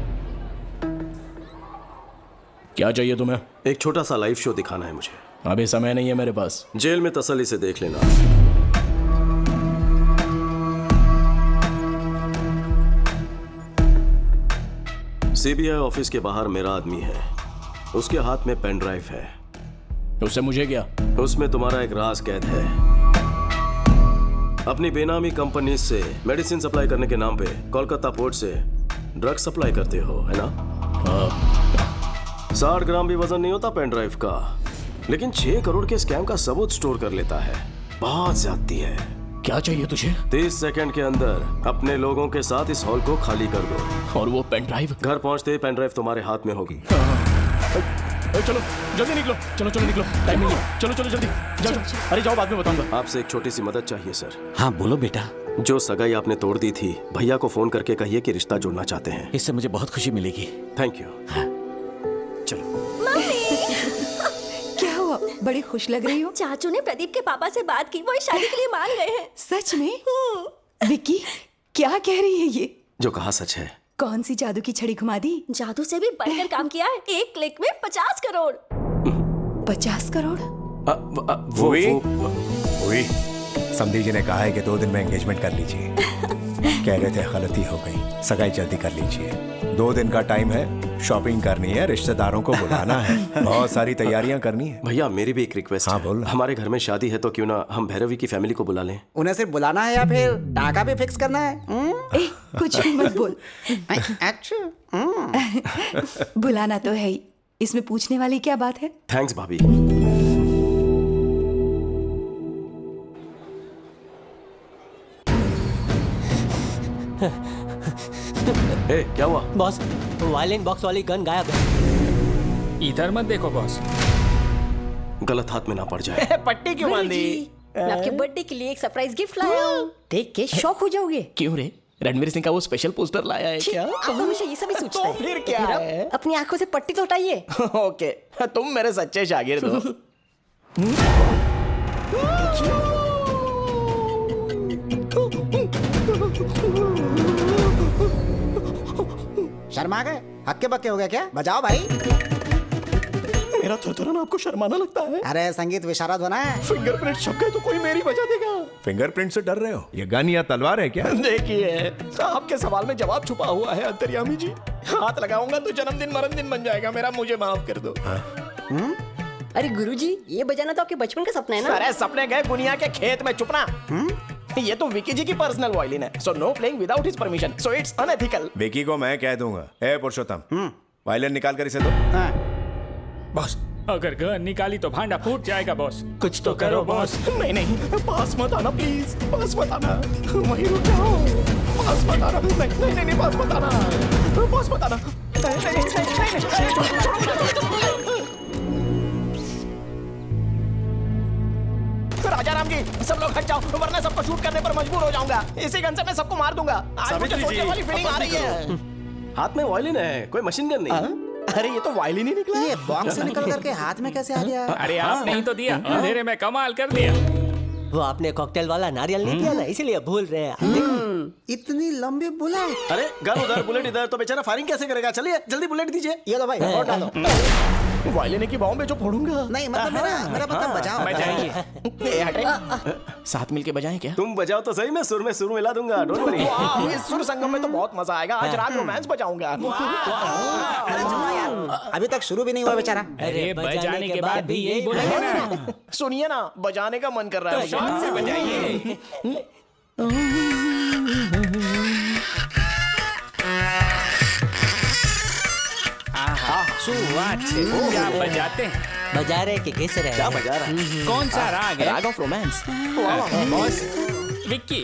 क्या चाहिए तुम्हें? एक छोटा सा लाइव शो दिखाना है मुझे। अभी समय नहीं है मेरे पास। जेल में तसल्ली से देख लेना। सीबीआई ऑफिस के बाहर मेरा आदमी है, उसके हाथ में पेन ड्राइव है। उससे मुझे क्या? उसमें तुम्हारा एक राज कैद है। अपनी बेनामी कंपनी से मेडिसिन सप्लाई करने के नाम पे कोलकाता पोर्ट से ड्रग सप्लाई करते हो, है ना? 60 ग्राम भी वजन नहीं होता पेन ड्राइव का, लेकिन 6 करोड़ के स्कैम का सबूत स्टोर कर लेता है। बहुत ज्यादती है। क्या चाहिए तुझे? 30 सेकंड के अंदर अपने लोगों के साथ इस हॉल को खाली कर दो। और वो पेन ड्राइव? घर पहुंचते ही पेन ड्राइव तुम्हारे हाथ में होगी। चलो जल्दी निकलो, चलो निकलो, टाइम नहीं है। चलो जल्दी जाओ। अरे जाओ, बाद में बताऊंगा। आपसे एक छोटी सी मदद चाहिए सर। हाँ बोलो बेटा। जो सगाई आपने तोड़ दी थी, भैया को फोन करके कहिए कि रिश्ता जोड़ना चाहते हैं। इससे मुझे बहुत खुशी मिलेगी। Thank you. मम्मी! क्या हुआ? बड़ी खुश लग रही हो। चाचू ने प्रदीप के पापा से बात की, वो इस शादी के लिए मान गए हैं। सच में? विकी, क्या कह रही है ये? जो कहा सच है। कौन सी जादू की छड़ी घुमा दी? जादू से भी बढ़कर काम किया है। एक क्लिक में 50 करोड़। 50 करोड़? वही समधी जी ने कहा है कि 2 दिन में एंगेजमेंट कर लीजिए। कह रहे थे गलती हो गई, सगाई जल्दी कर लीजिए। 2 दिन का टाइम है, शॉपिंग करनी है, रिश्तेदारों को बुलाना है, बहुत सारी तैयारियां करनी है। भैया मेरी भी एक रिक्वेस्ट है। बोल। हमारे घर में शादी है तो क्यों ना हम भैरवी की फैमिली को बुला लें। उन्हें सिर्फ बुलाना है या फिर टाका भी फिक्स करना है? ए, कुछ भी मत बोल। बुलाना तो है ही, इसमें पूछने वाली क्या बात है? थैंक्स भाभी। ए, क्या हुआ बॉस? वायलिन बॉक्स वाली गन गायब है। इधर मत देखो बॉस, गलत हाथ में ना पड़ जाए। पट्टी क्यों बांधी? मैं आपके बर्थडे के लिए एक सरप्राइज गिफ्ट लाया हूँ, देख के शॉक हो जाओगे। क्यों रे? रणवीर सिंह का वो स्पेशल पोस्टर लाया है क्या? अब हमेशा ये सब ही सोचता है। फिर क्या है? अपनी आंखों से पट्टी तो हटाइए। ओके, तुम मेरे सच्चे शागिर्द हो। शर्मा गए? हक्के बक्के हो गए क्या? बजाओ भाई। मेरा थरथराना आपको शर्माना लगता है? अरे संगीत विशारद बना है। फिंगरप्रिंट छप गए तो कोई मेरी बजा देगा। फिंगरप्रिंट से डर रहे हो? ये गन या तलवार है क्या? देखिए, आपके सवाल में जवाब छुपा हुआ है अंतर्यामी जी। हाथ लगाऊंगा तो जन्मदिन मरणदिन बन जाएगा मेरा, मुझे माफ कर दो। अरे गुरुजी, ये बजाना तो आपके बचपन का सपना है ना? अरे सपने गए दुनिया के खेत में, चुप ना। ये तो विकी जी की पर्सनल वायलिन है, so know playing without his permission, so it's unethical. Vicky को मैं कह दूंगा। ए पुरुषोत्तम, वायलिन निकाल कर इसे दो। बॉस अगर गन निकाली तो भांडा फूट जाएगा बॉस, कुछ तो करो बॉस। नहीं नहीं, पास मत आना प्लीज, पास मत आना, वहीं रुक जाओ, पास मत आना। नहीं नहीं नहीं, पास मत आना, पास मत आना। राजा राम जी, सब लोग हट जाओ वरना सबको शूट करने पर मजबूर हो जाऊंगा। इसी गन से मैं सबको मार दूंगा। आज मुझे सोचने वाली फीलिंग आ रही है। हाथ में वायलिन है, कोई मशीन गन नहीं। अरे ये तो वायलिन ही निकला। ये बॉक्स से निकल करके हाथ में कैसे आ गया? अरे आपने ही तो दिया, अंधेरे में कमाल कर दिया। वो आपने कॉकटेल वाला नारियल नहीं दिया ना, इसीलिए भूल रहे हैं। देखो इतनी लंबी बुलेट। अरे गन उधर, बुलेट इधर, तो बेचारा फायरिंग कैसे करेगा? चलिए जल्दी बुलेट दीजिए। ये लो भाई, और डालो। वायलिन की बाहों में जो फोड़ूंगा। नहीं मतलब मेरा मतलब बजाओ। बजाइए। हटे। साथ मिलके बजाएं क्या? तुम बजाओ तो सही, मैं सुर में सुर मिला दूंगा, डोंट वरी। इस सुर संगम में तो बहुत मजा आएगा। आज रात रोमांस बजाऊंगा। अरे सुनो यार, अभी तक शुरू भी नहीं हुआ बेचारा। अरे बजाने के बाद भी यही बोलेंगे ना। सुनिए ना, बजाने का मन कर रहा है। शान से बजाइए। क्या बजाते हैं? बजा रहे कि घिस रहे? क्या बजा रहा है? कौन सा राग है? राग ऑफ रोमांस। बॉस विक्की,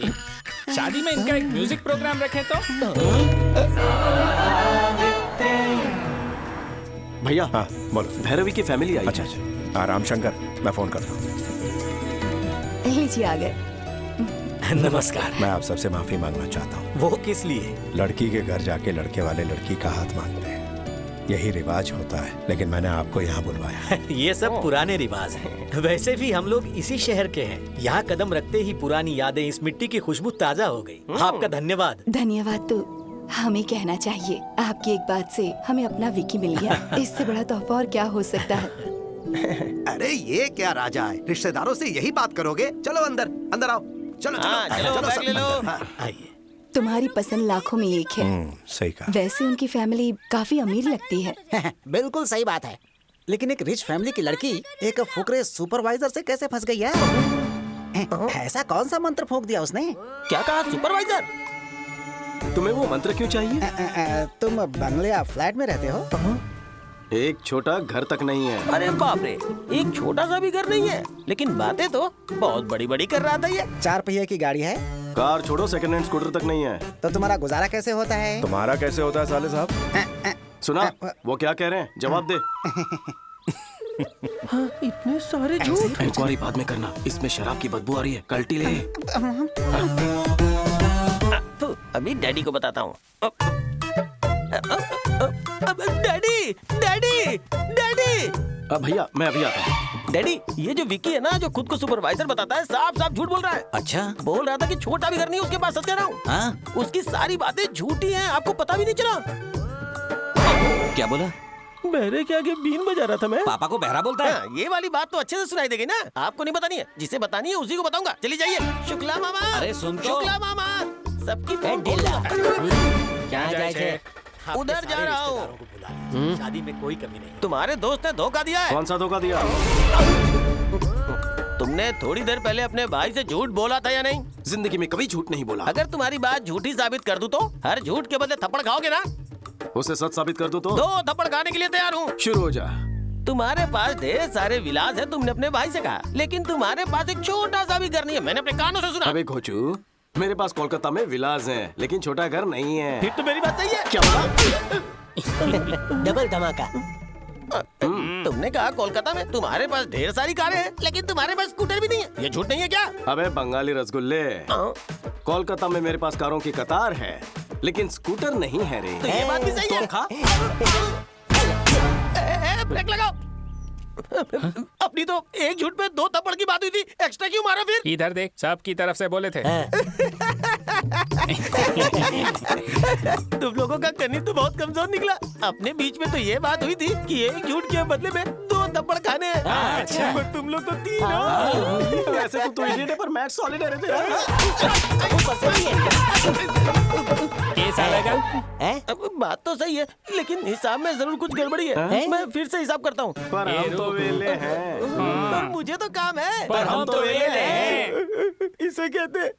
शादी में इनका एक म्यूजिक प्रोग्राम रखे तो? भैया हाँ बोलो। भैरवी की फैमिली आई। अच्छा अच्छा, आराम शंकर, मैं फोन करता हूँ। लीजिए आ गए। नमस्कार। मैं आप सबसे माफी मांगना चाहता हूँ। वो किस लिए? लड़की के घर जाके लड़के वाले लड़की का हाथ मांगते हैं, यही रिवाज होता है, लेकिन मैंने आपको यहाँ बुलवाया। ये सब पुराने रिवाज हैं। वैसे भी हम लोग इसी शहर के हैं। यहाँ कदम रखते ही पुरानी यादें, इस मिट्टी की खुशबू ताजा हो गई। आपका धन्यवाद। धन्यवाद तो हमें कहना चाहिए। आपकी एक बात से हमें अपना विकी मिल गया, इससे बड़ा तोहफा और क्या हो सकता है? अरे ये क्या राजा है, रिश्तेदारों से यही बात करोगे? चलो अंदर, अंदर आओ। चलो चलो बैग ले लो। आइए। तुम्हारी पसंद लाखों में एक है। सही कहा। वैसे उनकी फैमिली काफी अमीर लगती है। बिल्कुल सही बात है, लेकिन एक रिच फैमिली की लड़की एक फुकरे सुपरवाइजर से कैसे फंस गई है? ऐसा कौन सा मंत्र फूंक दिया उसने? क्या कहा सुपरवाइजर? तुम्हें वो मंत्र क्यों चाहिए? तुम बंगले या फ्लैट में रहते हो? एक छोटा घर तक नहीं है। अरे बाप रे, एक छोटा सा भी घर नहीं है, लेकिन बातें तो बहुत बड़ी बड़ी कर रहा था ये। 4 पहिए की गाड़ी है। कार छोड़ो, सेकंड हैंड स्कूटर तक नहीं है। तो तुम्हारा गुजारा कैसे होता है? तुम्हारा कैसे होता है साले साहब? सुना वो क्या कह रहे हैं? जवाब दे। इतने सारे झूठ। इंक्वायरी बाद में करना, इसमें शराब की बदबू आ रही है, कल्टी ले। तो अभी डैडी को बताता हूँ। Daddy daddy daddy. भैया मैं अभी आता हूँ। डैडी, ये जो विकी है ना, जो खुद को सुपरवाइजर बताता है, साफ साफ झूठ बोल रहा है। अच्छा, बोल रहा था कि छोटा भी घर नहीं उसके पास। सच कह रहा हूँ। हाँ? उसकी सारी बातें झूठी हैं, आपको पता भी नहीं चला। क्या बोला? बहरे के आगे बीन बजा रहा था मैं। पापा को बहरा बोलता है? ये वाली बात तो अच्छे से सुनाई देगी ना। आपको नहीं बतानी है, जिसे बतानी है उसी को बताऊंगा। चली जाइए। शुक्ला मामा। अरे सुन तो। शुक्ला मामा, सबकी क्या जाए छे? उधर जा रहा हूँ। शादी में कोई कमी नहीं। तुम्हारे दोस्त ने धोखा दिया है। कौन सा धोखा दिया? तुमने थोड़ी देर पहले अपने भाई से झूठ बोला था या नहीं? जिंदगी में कभी झूठ नहीं बोला। अगर तुम्हारी बात झूठी साबित कर दूं तो हर झूठ के बदले थप्पड़ खाओगे ना? उसे सच साबित कर दो तो? 2 थप्पड़ खाने के लिए तैयार हूँ। शुरू हो जा। तुम्हारे पास ढेर सारे विलास है, तुमने अपने भाई से कहा, लेकिन तुम्हारे पास एक छोटा सा भी घर नहीं है। मैंने अपने कानों से सुना। अबे घोचू, मेरे पास कोलकाता में विलास है, लेकिन छोटा घर नहीं है। फिर तो मेरी बात सही है। क्या बोला? डबल धमाका। तुमने कहा कोलकाता में तुम्हारे पास ढेर सारी कारें हैं, लेकिन तुम्हारे पास स्कूटर भी नहीं है। ये झूठ नहीं है क्या? अबे बंगाली रसगुल्ले, कोलकाता में मेरे पास कारों की कतार है, लेकिन स्कूटर नहीं है रे। तो ये बात भी सही है। ब्रेक लगाओ। अपनी तो एक झूठ पे 2 थप्पड़ की बात हुई थी, एक्स्ट्रा क्यों मारा फिर? इधर देख, सबकी तरफ से बोले थे। तुम लोगों का गणित तो बहुत कमजोर निकला। अपने बीच में तो ये बात हुई थी कि एक झूठ के बदले में 2 थप्पड़ खाने हैं। अच्छा। पर तुम लोग तो 3 हो। वैसे तो इडियट है, पर मैथ सॉलिड है तेरा। केस आएगा? बात तो सही है, लेकिन हिसाब में जरूर कुछ गड़बड़ी है। मैं फिर से हिसाब करता हूँ। पर हम तो वेले हैं। पर मुझे तो काम है। पर हम तो वेले हैं। इसे कहते हैं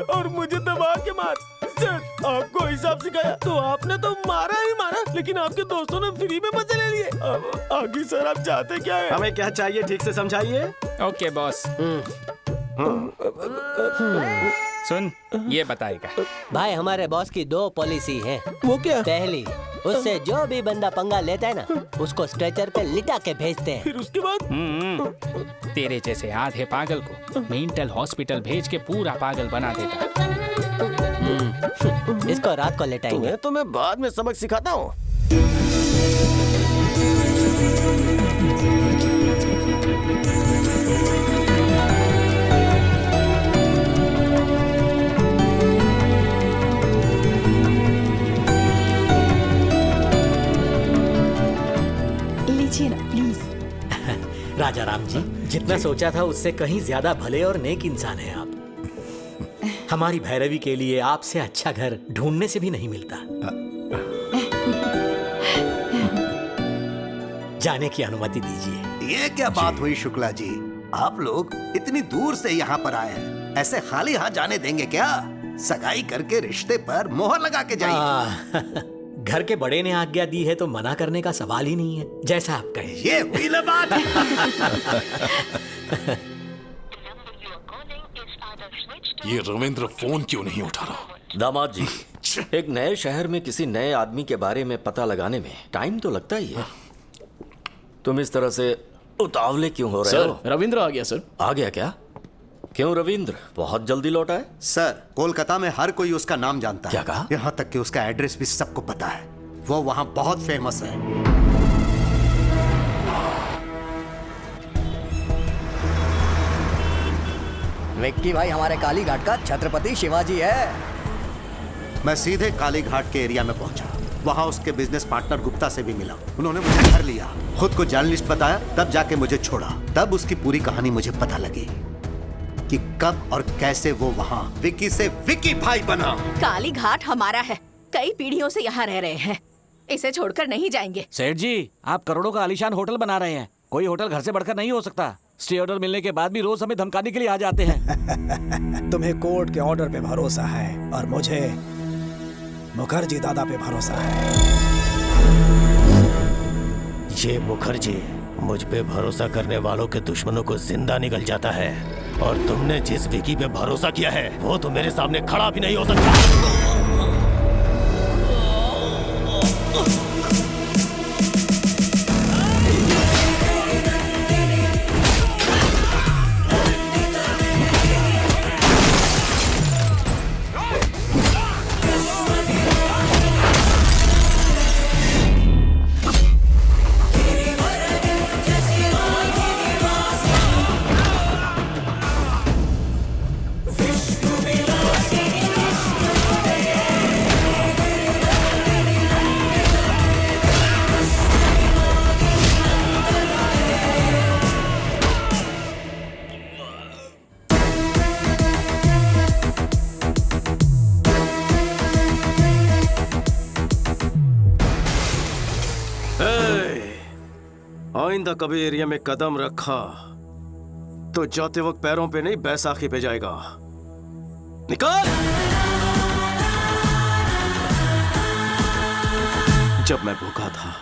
और मुझे दबा के मार। सर, आपको हिसाब सिखाया तो आपने तो मारा ही मारा, लेकिन आपके दोस्तों ने फ्री में मजे ले लिए। आगे सर आप चाहते क्या है? हमें क्या चाहिए ठीक से समझाइए। Okay boss. सुन, ये बताएगा। भाई हमारे बॉस की 2 पॉलिसी है। वो क्या? पहली, उससे जो भी बंदा पंगा लेता है ना, उसको स्ट्रेचर पे लिटा के भेजते हैं। फिर उसके बाद तेरे जैसे आधे पागल को मेंटल हॉस्पिटल भेज के पूरा पागल बना देता। इसको रात को लेटाएंगे। तुम्हें तो मैं बाद में सबक सिखाता हूँ। लीजिए ना प्लीज। राजा राम जी, जितना सोचा था उससे कहीं ज्यादा भले और नेक इंसान है आप। हमारी भैरवी के लिए आपसे अच्छा घर ढूंढने से भी नहीं मिलता। जाने की अनुमति दीजिए। ये क्या बात हुई शुक्ला जी? आप लोग इतनी दूर से यहाँ पर आए हैं, ऐसे खाली हाथ जाने देंगे क्या? सगाई करके रिश्ते पर मोहर लगा के जाइए। घर के बड़े ने आज्ञा दी है तो मना करने का सवाल ही नहीं है, जैसा आप कहें। ये हुई ना बात। ये रविंद्र फोन क्यों नहीं उठा रहा? दामाद जी, एक नए शहर में किसी नए आदमी के बारे में पता लगाने में टाइम तो लगता ही है। तुम इस तरह से उतावले क्यों हो रहे हो? रविंद्र आ गया सर। आ गया क्या? क्यों रविंद्र बहुत जल्दी लौटा है? सर, कोलकाता में हर कोई उसका नाम जानता है। क्या कहा? यहाँ तक कि उसका एड्रेस भी सबको पता है। वो वहाँ बहुत फेमस है। विक्की भाई हमारे काली घाट का छत्रपति शिवाजी है। मैं सीधे काली घाट के एरिया में पहुंचा। वहाँ उसके बिजनेस पार्टनर गुप्ता से भी मिला। उन्होंने मुझे घर लिया, खुद को जर्नलिस्ट बताया, तब जाके मुझे छोड़ा। तब उसकी पूरी कहानी मुझे पता लगी कि कब और कैसे वो वहाँ विक्की से विक्की भाई बना। काली घाट हमारा है, कई पीढ़ियों से यहाँ रह रहे हैं, इसे छोड़कर नहीं जाएंगे। सेठ जी, आप करोड़ों का आलीशान होटल बना रहे हैं, कोई होटल घर से बढ़कर नहीं हो सकता। स्टे ऑर्डर मिलने के बाद भी रोज हमें धमकाने के लिए आ जाते हैं। तुम्हें कोर्ट के ऑर्डर पे भरोसा है और मुझे मुखर्जी दादा पे भरोसा है। ये मुखर्जी मुझ पे भरोसा करने वालों के दुश्मनों को जिंदा निकल जाता है, और तुमने जिस विकी पे भरोसा किया है वो तो मेरे सामने खड़ा भी नहीं हो सकता। आइंदा कभी एरिया में कदम रखा तो जाते वक्त पैरों पे नहीं बैसाखी पे जाएगा। निकाल। जब मैं भूखा था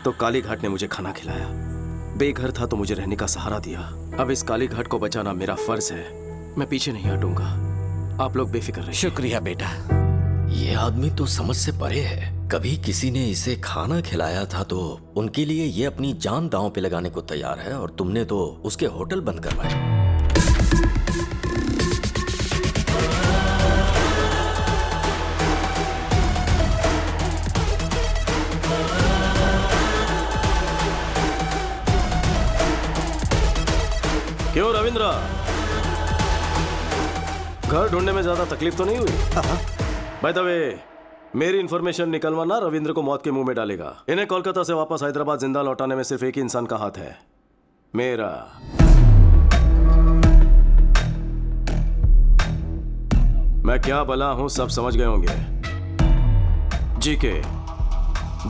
तो काली घाट ने मुझे खाना खिलाया, बेघर था तो मुझे रहने का सहारा दिया। अब इस काली घाट को बचाना मेरा फर्ज है, मैं पीछे नहीं हटूंगा। आप लोग बेफिक्र रहिए। शुक्रिया बेटा। ये आदमी तो समझ से परे है। कभी किसी ने इसे खाना खिलाया था तो उनके लिए ये अपनी जान दांव पे लगाने को तैयार है, और तुमने तो उसके होटल बंद करवाए। क्यों रविंद्र, घर ढूंढने में ज्यादा तकलीफ तो नहीं हुई? बाय द वे, मेरी इंफॉर्मेशन निकलवाना रविंद्र को मौत के मुंह में डालेगा। इन्हें कोलकाता से वापस हैदराबाद जिंदा लौटाने में सिर्फ एक ही इंसान का हाथ है, मेरा। मैं क्या भला हूं सब समझ गए होंगे। जीके,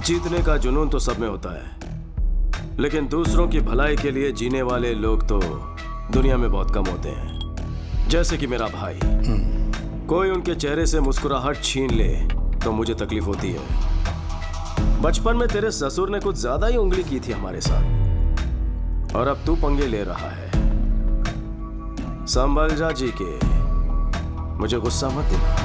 जीतने का जुनून तो सब में होता है, लेकिन दूसरों की भलाई के लिए जीने वाले लोग तो दुनिया में बहुत कम होते हैं। जैसे कि मेरा भाई, कोई उनके चेहरे से मुस्कुराहट छीन ले तो मुझे तकलीफ होती है। बचपन में तेरे ससुर ने कुछ ज्यादा ही उंगली की थी हमारे साथ, और अब तू पंगे ले रहा है। संभल जा जी के, मुझे गुस्सा मत दिला।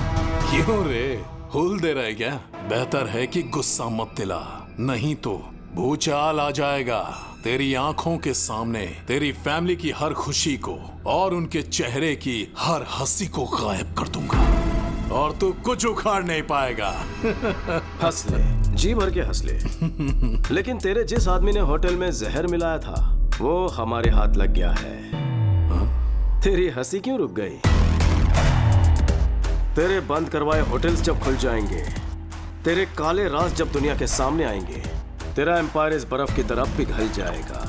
क्यों रे, हुल दे रहा है क्या? बेहतर है कि गुस्सा मत दिला, नहीं तो भूचाल आ जाएगा। तेरी आंखों के सामने तेरी फैमिली की हर खुशी को और उनके चेहरे की हर हंसी को गायब कर दूंगा, और तू कुछ उखाड़ नहीं पाएगा। हंस ले, जी भर के हंस ले। लेकिन तेरे जिस आदमी ने होटल में जहर मिलाया था वो हमारे हाथ लग गया है। तेरी हंसी क्यों रुक गई? तेरे बंद करवाए होटल्स जब खुल जाएंगे, तेरे काले राज जब दुनिया के सामने आएंगे, तेरा एम्पायर इस बर्फ की तरफ पिघल जाएगा।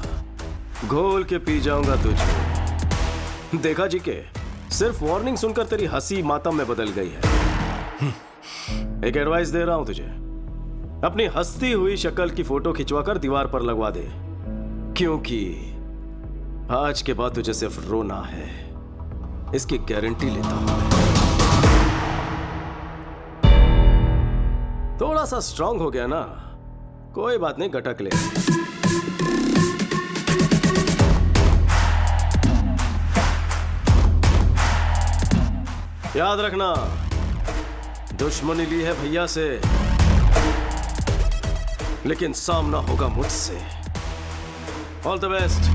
घोल के पी जाऊंगा तुझे। देखा जी के, सिर्फ वार्निंग सुनकर तेरी हंसी मातम में बदल गई है। एक एडवाइस दे रहा हूं तुझे, अपनी हंसती हुई शक्ल की फोटो खिंचवाकर दीवार पर लगवा दे, क्योंकि आज के बाद तुझे सिर्फ रोना है, इसकी गारंटी लेता हूं। थोड़ा सा स्ट्रांग हो गया ना, कोई बात नहीं, गटक ले। याद रखना, दुश्मनी ली है भैया से, लेकिन सामना होगा मुझसे। All the best.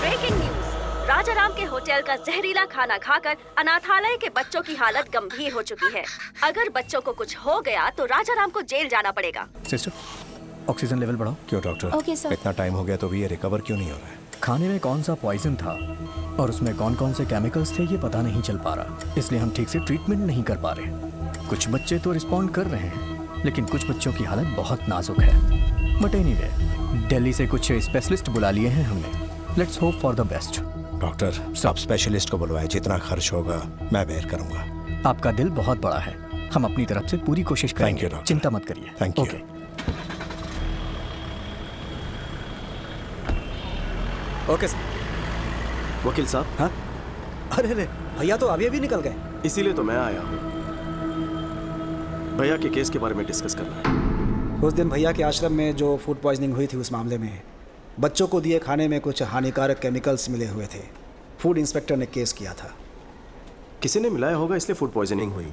Breaking news, Rajaram के होटल का जहरीला खाना खाकर अनाथालय के बच्चों की हालत गंभीर हो चुकी है। अगर बच्चों को कुछ हो गया तो राजाराम को जेल जाना पड़ेगा। सिस्टर, ऑक्सीजन लेवल बढ़ाओ। क्यों डॉक्टर? Okay sir. इतना टाइम हो गया तो भी ये रिकवर क्यों नहीं हो रहा है? खाने में कौन सा पॉइजन था और उसमें कौन कौन से केमिकल्स थे ये पता नहीं चल पा रहा, इसलिए हम ठीक से ट्रीटमेंट नहीं कर पा रहे। कुछ बच्चे तो रिस्पॉन्ड कर रहे हैं, लेकिन कुछ बच्चों की हालत बहुत नाजुक है। बट एनीवे, दिल्ली से कुछ स्पेशलिस्ट बुला लिए हैं हमने। Let's hope for the best. Doctor, सब स्पेशलिस्ट को बुलवाए, जितना खर्च होगा मैं बेयर करूंगा। आपका दिल बहुत बड़ा है, हम अपनी तरफ से पूरी कोशिश करेंगे। Thank you doctor. चिंता मत करिए। Thank you. Okay sir. वकील साहब। हाँ? अरे भैया तो अभी निकल गए। इसीलिए तो मैं आया हूँ, भैया के केस के बारे में डिस्कस करना है। उस दिन भैया के आश्रम में जो फूड पॉइजनिंग हुई थी, उस मामले में बच्चों को दिए खाने में कुछ हानिकारक केमिकल्स मिले हुए थे। फूड इंस्पेक्टर ने केस किया था। किसी ने मिलाया होगा, इसलिए फूड पॉइजनिंग हुई।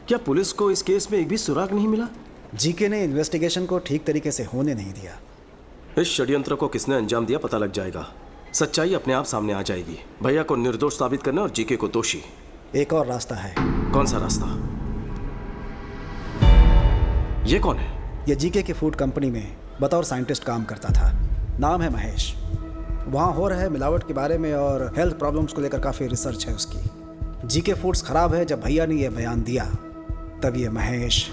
क्या पुलिस को इस केस में एक भी सुराग नहीं मिला? जीके ने इन्वेस्टिगेशन को ठीक तरीके से होने नहीं दिया। इस षड्यंत्र को किसने अंजाम दिया पता लग जाएगा, सच्चाई अपने आप सामने आ जाएगी। भैया को निर्दोष साबित करना और जीके को दोषी। एक और रास्ता है। कौन सा रास्ता? ये कौन है? ये जीके की फूड कंपनी में बतौर साइंटिस्ट काम करता था। नाम है महेश। वहाँ हो रहे मिलावट के बारे में और हेल्थ प्रॉब्लम्स को लेकर काफ़ी रिसर्च है उसकी। जीके फूड्स खराब है। जब भैया ने ये बयान दिया तब ये महेश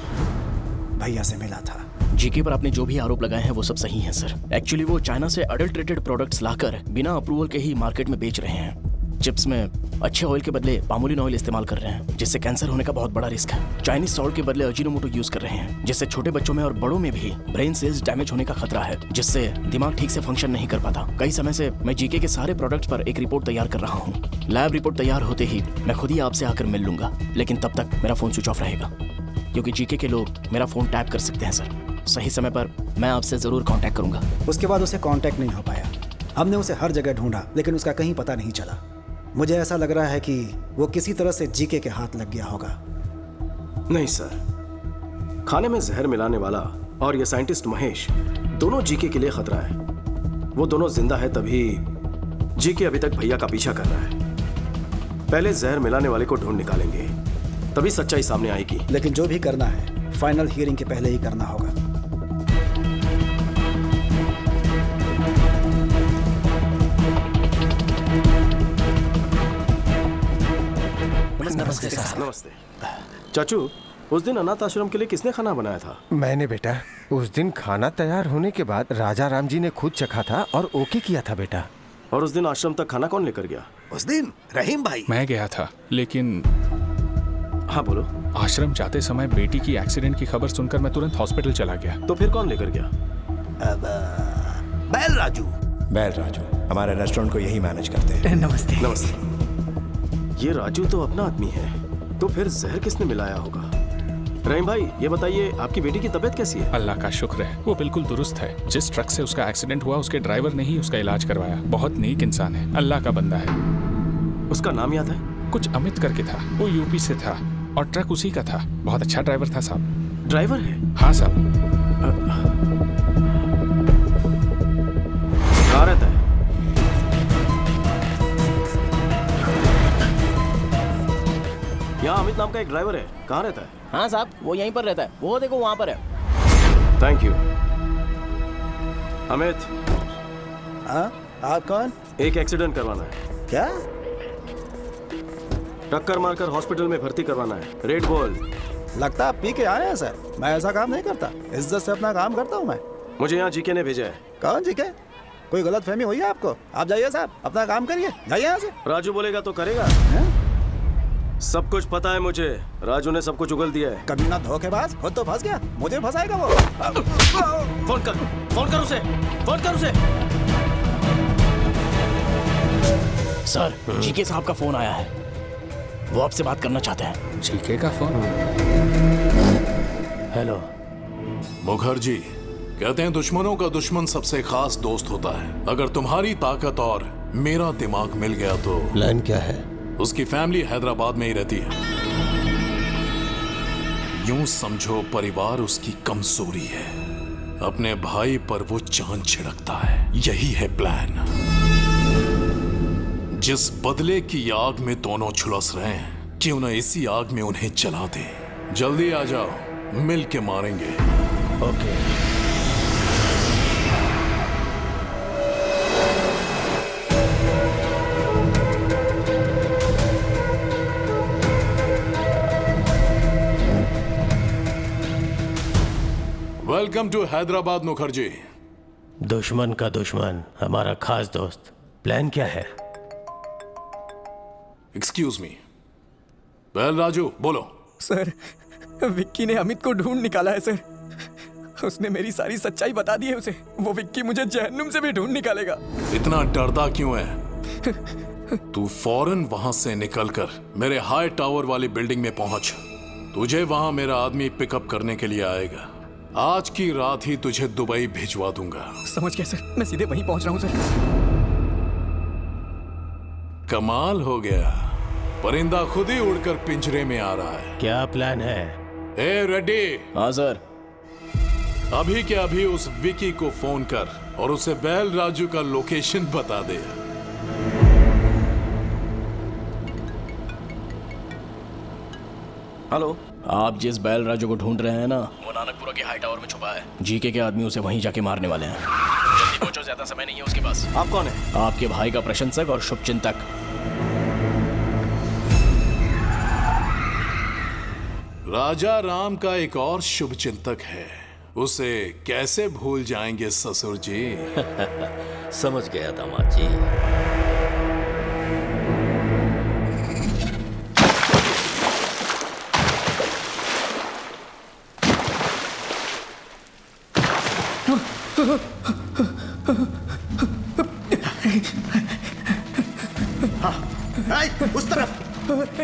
भैया से मिला था। जीके पर आपने जो भी आरोप लगाए हैं वो सब सही हैं सर। एक्चुअली वो चाइना से अडल्ट्रेटेड प्रोडक्ट्स लाकर बिना अप्रूवल के ही मार्केट में बेच रहे हैं। चिप्स में अच्छे ऑयल के बदले पामोलिन ऑयल इस्तेमाल कर रहे हैं, जिससे कैंसर होने का बहुत बड़ा रिस्क है। चाइनीज सॉल्ट के बदले अजीनोमोटो यूज कर रहे हैं, जिससे छोटे बच्चों में और बड़ों में भी ब्रेन सेल्स डैमेज होने का खतरा है, जिससे दिमाग ठीक से फंक्शन नहीं कर पाता। कई समय से मैं जीके के सारे प्रोडक्ट्स पर एक रिपोर्ट तैयार कर रहा हूँ। लैब रिपोर्ट तैयार होते ही मैं खुद ही आपसे आकर मिल लूंगा, लेकिन तब तक मेरा फोन स्विच ऑफ रहेगा, क्योंकि जीके के लोग मेरा फोन टैप कर सकते हैं सर। सही समय पर मैं आपसे जरूर कांटेक्ट करूंगा। उसके बाद उसे कांटेक्ट नहीं हो पाया। हमने उसे हर जगह ढूंढा, लेकिन उसका कहीं पता नहीं चला। मुझे ऐसा लग रहा है कि वो किसी तरह से जीके के हाथ लग गया होगा। नहीं सर, खाने में जहर मिलाने वाला और ये साइंटिस्ट महेश दोनों जीके के लिए खतरा है। वो दोनों जिंदा है तभी जीके अभी तक भैया का पीछा कर रहा है। पहले जहर मिलाने वाले को ढूंढ निकालेंगे, तभी सच्चाई सामने आएगी। लेकिन जो भी करना है फाइनल हियरिंग के पहले ही करना होगा। नमस्ते सर। नमस्ते चाचू, उस दिन अनाथ आश्रम के लिए किसने खाना बनाया था? मैंने बेटा। उस दिन खाना तैयार होने के बाद राजा राम जी ने खुद चखा था और ओके किया था बेटा। और उस दिन आश्रम तक खाना कौन लेकर गया? उस दिन रहीम भाई। मैं गया था, लेकिन हाँ बोलो। आश्रम जाते समय बेटी की एक्सीडेंट की खबर सुनकर मैं तुरंत हॉस्पिटल चला गया। तो फिर कौन लेकर गया? बैल राजू। बैल राजू हमारे रेस्टोरेंट को यही मैनेज करते हैं। नमस्ते। नमस्ते। ये राजू तो अपना आदमी है, तो फिर जहर किसने मिलाया होगा? रहीम भाई, ये बताइए आपकी बेटी की तबीयत कैसी है? अल्लाह का शुक्र है, वो बिल्कुल दुरुस्त है। जिस ट्रक से उसका एक्सीडेंट हुआ उसके ड्राइवर ने ही उसका इलाज करवाया। बहुत नेक इंसान है, अल्लाह का बंदा है। उसका नाम याद है? कुछ अमित करके था। वो यूपी से था और ट्रक उसी का था। बहुत अच्छा ड्राइवर था साहब। ड्राइवर है? हाँ साहब। कहाँ रहता है? यहाँ अमित नाम का एक ड्राइवर है, कहाँ रहता है? हाँ साहब, वो यहीं पर रहता है। वो देखो वहाँ पर है। Thank you. अमित। हाँ, आप कौन? एक एक्सीडेंट करवाना है। क्या? टक्कर मारकर हॉस्पिटल में भर्ती करवाना है। रेड बोल। लगता आप पी के आए हैं सर। मैं ऐसा काम नहीं करता, इज्जत से अपना काम करता हूँ मैं। मुझे यहाँ जीके ने भेजा है। कौन जीके? कोई गलत फहमी हुई है आपको? आप जाइए साहब, अपना काम करिए, जाइए यहाँ से। राजू बोलेगा तो करेगा। सब कुछ पता है मुझे। राजू ने सब कुछ उगल दिया है। कभी ना धोखेबाज, खुद तो फंस गया, मुझे फंसाएगा वो। फोन कर, फोन कर उसे, फोन कर उसे। सर, जीके साहब का फोन आया है। वो आपसे बात करना चाहते हैं। जीके का फोन? हेलो। मुखर्जी, कहते हैं दुश्मनों का दुश्मन सबसे खास दोस्त होता है। अगर तुम्हारी ताकत और मेरा दिमाग मिल गया तो प्लान क्या है? उसकी फैमिली हैदराबाद में ही रहती है। यूं समझो परिवार उसकी कमजोरी है। अपने भाई पर वो चांद छिड़कता है। यही है प्लान। जिस बदले की आग में दोनों झुलस रहे हैं, क्यों ना इसी आग में उन्हें जला दे। जल्दी आ जाओ, मिल के मारेंगे। Okay. Welcome to Hyderabad Mukherjee. दुश्मन का दुश्मन हमारा खास दोस्त। प्लान क्या है? Excuse me. वेल राजू, बोलो। सर, विक्की ने अमित को ढूंढ निकाला है सर। उसने मेरी सारी सच्चाई बता दी है उसे। वो विक्की मुझे जहन्नुम से भी ढूंढ निकालेगा। इतना डरता क्यों है? तू फौरन वहां से निकलकर मेरे हाई टावर वाली बिल्डिंग में पहुंच। तुझे वहां मेरा आदमी पिकअप करने के लिए आएगा। आज की रात ही तुझे दुबई भिजवा दूंगा। समझ गया सर, मैं सीधे वहीं पहुंच रहा हूं सर। कमाल हो गया, परिंदा खुद ही उड़कर पिंजरे में आ रहा है। क्या प्लान है? ए रेड्डी। हाँ सर। अभी के अभी उस विकी को फोन कर और उसे बैल राजू का लोकेशन बता दे। हेलो। आप जिस बैल राजू को ढूंढ रहे हैं ना, वो नानकपुरा के हाई टावर में छुपा है। जीके के आदमी उसे वहीं जाके मारने वाले हैं। जल्दी पहुंचो, ज्यादा समय नहीं है उसके पास। आप कौन है? आपके भाई का प्रशंसक और शुभचिंतक। राजा राम का एक और शुभचिंतक है। उसे कैसे भूल जाएंगे ससुर जी? समझ गया दामाद जी। हाँ, उस तरफ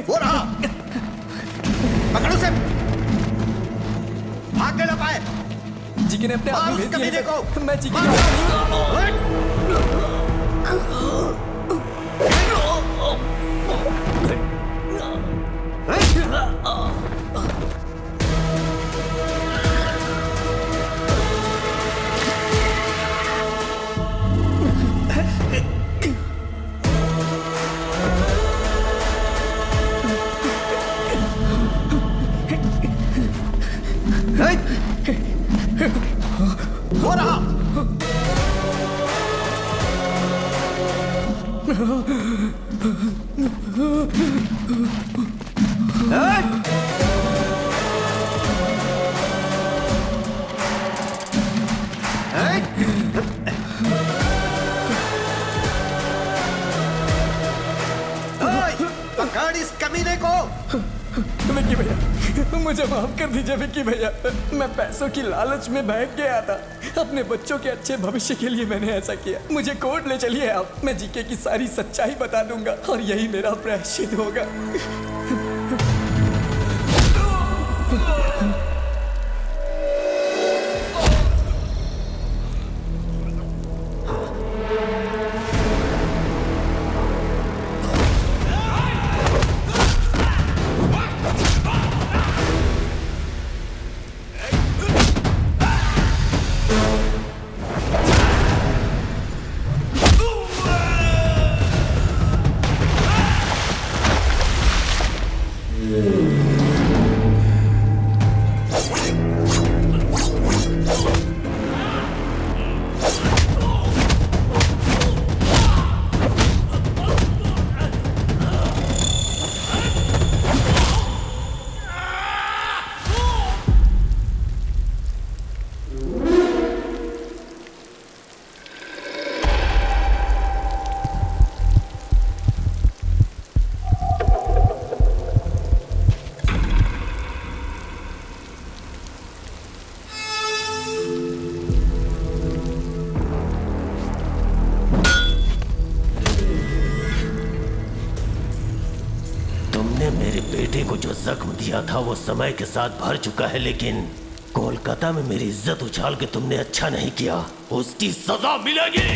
वो रहा, पकड़ो उसे, भागने ना पाए। जीके ने अपने आदमी भेज दिए को। मैं जीके के वो रहा। पकड़ इस कमीने को। विक्की भैया, मुझे माफ कर दीजिए विक्की भैया, मैं पैसों की लालच में बहक गया था। अपने बच्चों के अच्छे भविष्य के लिए मैंने ऐसा किया। मुझे कोर्ट ले चलिए आप, मैं जीके की सारी सच्चाई बता दूंगा और यही मेरा प्रायश्चित होगा। जख्म दिया था वो समय के साथ भर चुका है, लेकिन कोलकाता में मेरी इज्जत उछाल के तुमने अच्छा नहीं किया, उसकी सजा मिलेगी।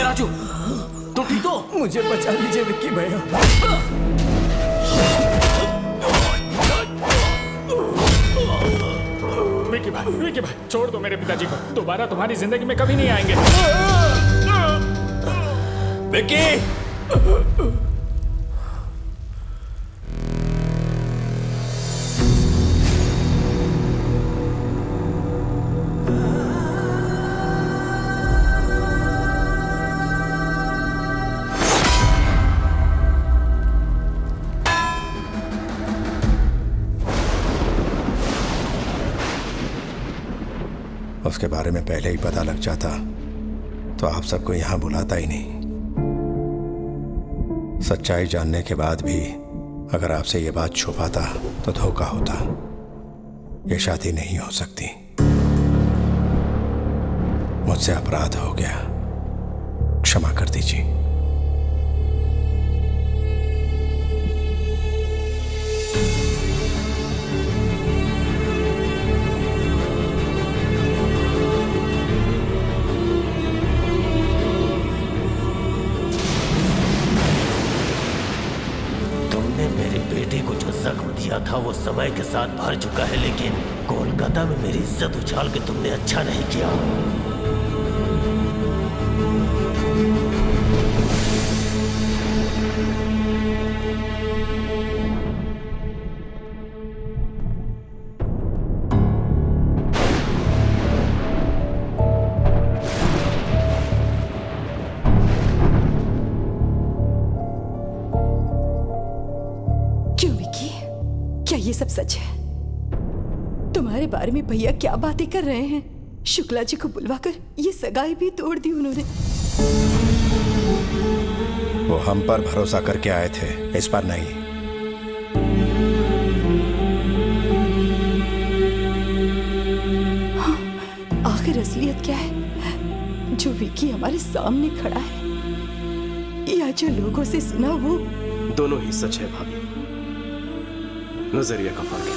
राजू, तुम ठीक हो? मुझे बचा लीजिए विक्की भैया। विक्की भाई, छोड़ दो मेरे पिताजी को, दोबारा तुम्हारी जिंदगी में कभी नहीं आएंगे। विक्की! उसके बारे में पहले ही पता लग जाता तो आप सबको यहां बुलाता ही नहीं। सच्चाई जानने के बाद भी अगर आपसे ये बात छुपाता तो धोखा होता। ये शादी नहीं हो सकती। मुझसे अपराध हो गया, क्षमा कर दीजिए। समय के साथ भर चुका है, लेकिन कोलकाता में मेरी इज्जत उछाल के तुमने अच्छा नहीं किया। क्यों विकी? क्या ये सब सच है? तुम्हारे बारे में भैया क्या बातें कर रहे हैं? शुक्ला जी को बुलवाकर ये सगाई भी तोड़ दी उन्होंने। वो हम पर भरोसा करके आए थे, इस पर नहीं। हाँ, आखिर असलियत क्या है? जो विकी हमारे सामने खड़ा है या जो लोगों से सुना वो? दोनों ही सच है भाभी, नजरिया का फर्क है।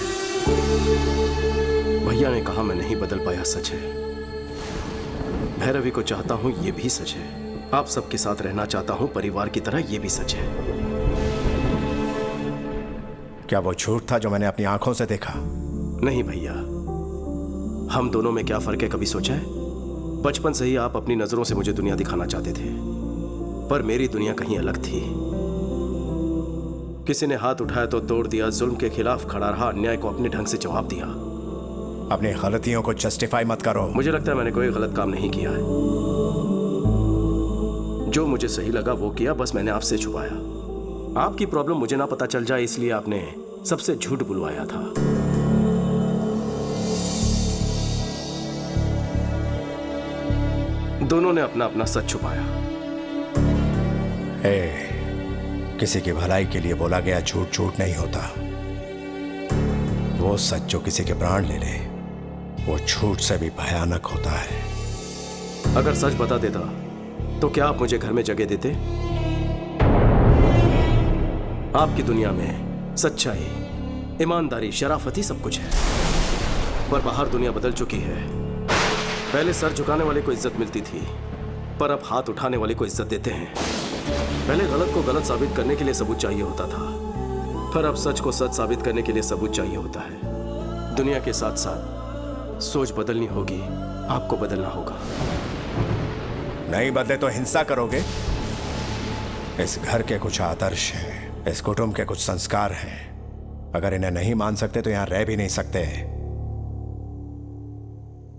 भैया ने कहा मैं नहीं बदल पाया, सच है। भैरवी को चाहता हूं, ये भी सच है। आप सबके साथ रहना चाहता हूं परिवार की तरह, ये भी सच है। क्या वो झूठ था जो मैंने अपनी आंखों से देखा? नहीं भैया, हम दोनों में क्या फर्क है कभी सोचा है? बचपन से ही आप अपनी नजरों से मुझे दुनिया दिखाना चाहते थे, पर मेरी दुनिया कहीं अलग थी। किसी ने हाथ उठाया तो तोड़ दिया, जुल्म के खिलाफ खड़ा रहा, अन्याय को अपने ढंग से जवाब दिया। अपनी गलतियों को जस्टिफाई मत करो। मुझे लगता है मैंने कोई गलत काम नहीं किया है। जो मुझे सही लगा वो किया, बस मैंने आपसे छुपाया। आपकी प्रॉब्लम मुझे ना पता चल जाए, इसलिए आपने सबसे झूठ बुलवाया था। दोनों ने अपना अपना सच छुपाया। किसी की भलाई के लिए बोला गया झूठ झूठ नहीं होता। वो सच जो किसी के प्राण ले ले, वो झूठ से भी भयानक होता है। अगर सच बता देता तो क्या आप मुझे घर में जगह देते? आपकी दुनिया में सच्चाई, ईमानदारी, शराफत ही सब कुछ है, पर बाहर दुनिया बदल चुकी है। पहले सर झुकाने वाले को इज्जत मिलती थी, पर अब हाथ उठाने वाले को इज्जत देते हैं। पहले गलत को गलत साबित करने के लिए सबूत चाहिए होता था, पर अब सच को सच साबित करने के लिए सबूत चाहिए होता है। दुनिया के साथ साथ सोच बदलनी होगी, आपको बदलना होगा। नहीं बदले तो हिंसा करोगे? इस घर के कुछ आदर्श हैं, इस कुटुंब के कुछ संस्कार हैं। अगर इन्हें नहीं मान सकते तो यहां रह भी नहीं सकते।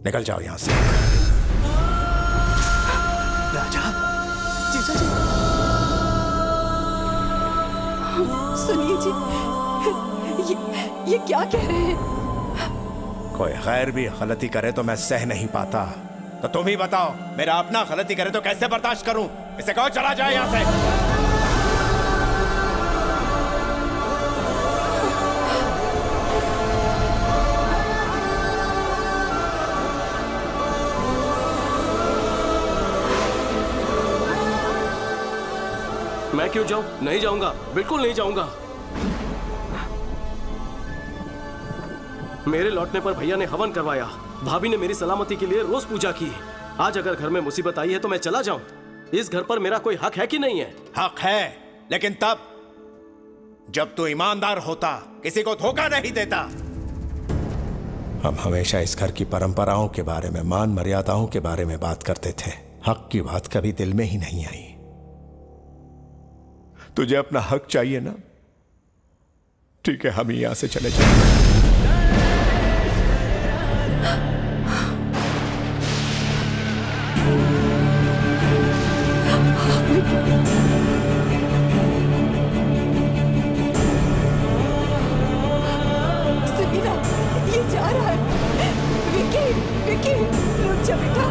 निकल जाओ यहां से। राजा, जीजा जी, सुनिए जी, ये क्या कह रहे हैं? कोई गैर भी गलती करे तो मैं सह नहीं पाता, तो तुम ही बताओ, मेरा अपना गलती करे तो कैसे बर्दाश्त करूं? इसे कहो चला जाए यहां से। मैं क्यों जाऊं? नहीं जाऊंगा, बिल्कुल नहीं जाऊंगा। मेरे लौटने पर भैया ने हवन करवाया, भाभी ने मेरी सलामती के लिए रोज पूजा की। आज अगर घर में मुसीबत आई है तो मैं चला जाऊं? इस घर पर मेरा कोई हक है कि नहीं है? हक है, लेकिन तब जब तू ईमानदार होता, किसी को धोखा नहीं देता। हम हमेशा इस घर की परंपराओं के बारे में, मान मर्यादाओं के बारे में बात करते थे। हक की बात कभी दिल में ही नहीं आई। तुझे अपना हक चाहिए ना? ठीक है, हम यहां से चले जाएंगे। समीरा, ये जा रहा है। विकी, विकी, रुक जा बेटा।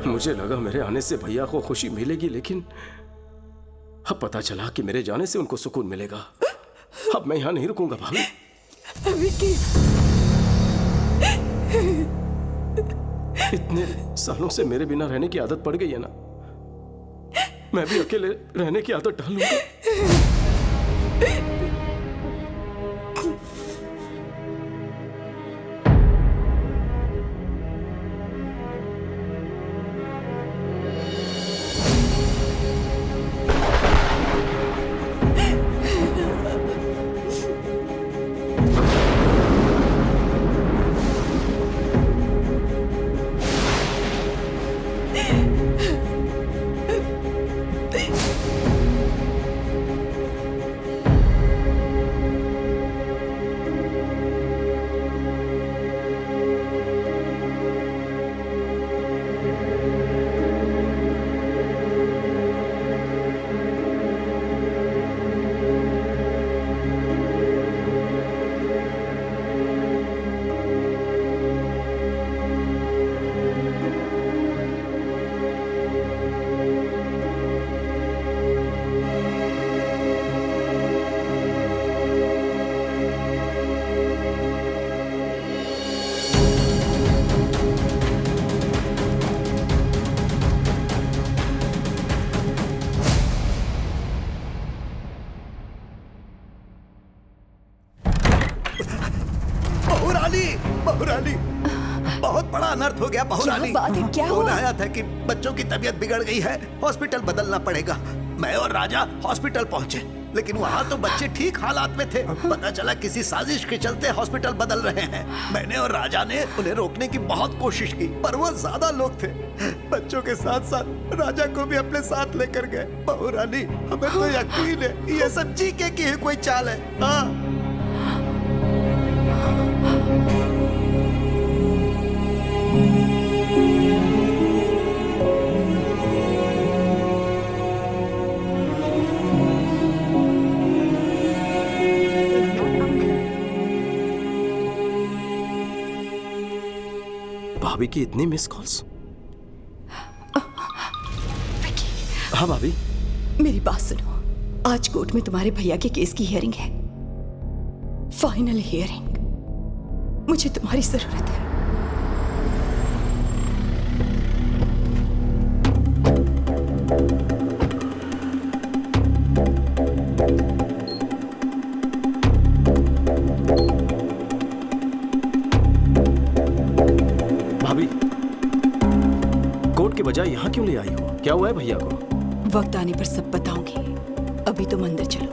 मुझे लगा मेरे आने से भैया को खुशी मिलेगी, लेकिन अब पता चला कि मेरे जाने से उनको सुकून मिलेगा। अब मैं यहां नहीं रुकूंगा भाभी। विकी, इतने सालों से मेरे बिना रहने की आदत पड़ गई है ना, मैं भी अकेले रहने की आदत डालूंगा। बहुरानी, बहुरानी, बहुत बड़ा अनर्थ हो गया बहुरानी। क्या बात है, क्या फोन हुआ? आया था कि बच्चों की तबीयत बिगड़ गई है, हॉस्पिटल बदलना पड़ेगा। मैं और राजा हॉस्पिटल पहुंचे, लेकिन वहाँ तो बच्चे ठीक हालात में थे। पता चला किसी साजिश के चलते हॉस्पिटल बदल रहे हैं। मैंने और राजा ने उन्हें रोकने की बहुत कोशिश की, पर वो ज्यादा लोग थे। बच्चों के साथ साथ राजा को भी अपने साथ लेकर गए। बहुरानी, हमें तो यकीन है ये सब जीके की ही कोई चाल है। हाँ। भाभी की इतनी मिस कॉल्स। हाँ भाभी। मेरी बात सुनो, आज कोर्ट में तुम्हारे भैया के केस की हियरिंग है, फाइनल हियरिंग। मुझे तुम्हारी जरूरत है। भाभी, कोर्ट के बजाय यहाँ क्यों ले आई हो? क्या हुआ है भैया को? वक्त आने पर सब बताऊंगी, अभी तुम अंदर चलो।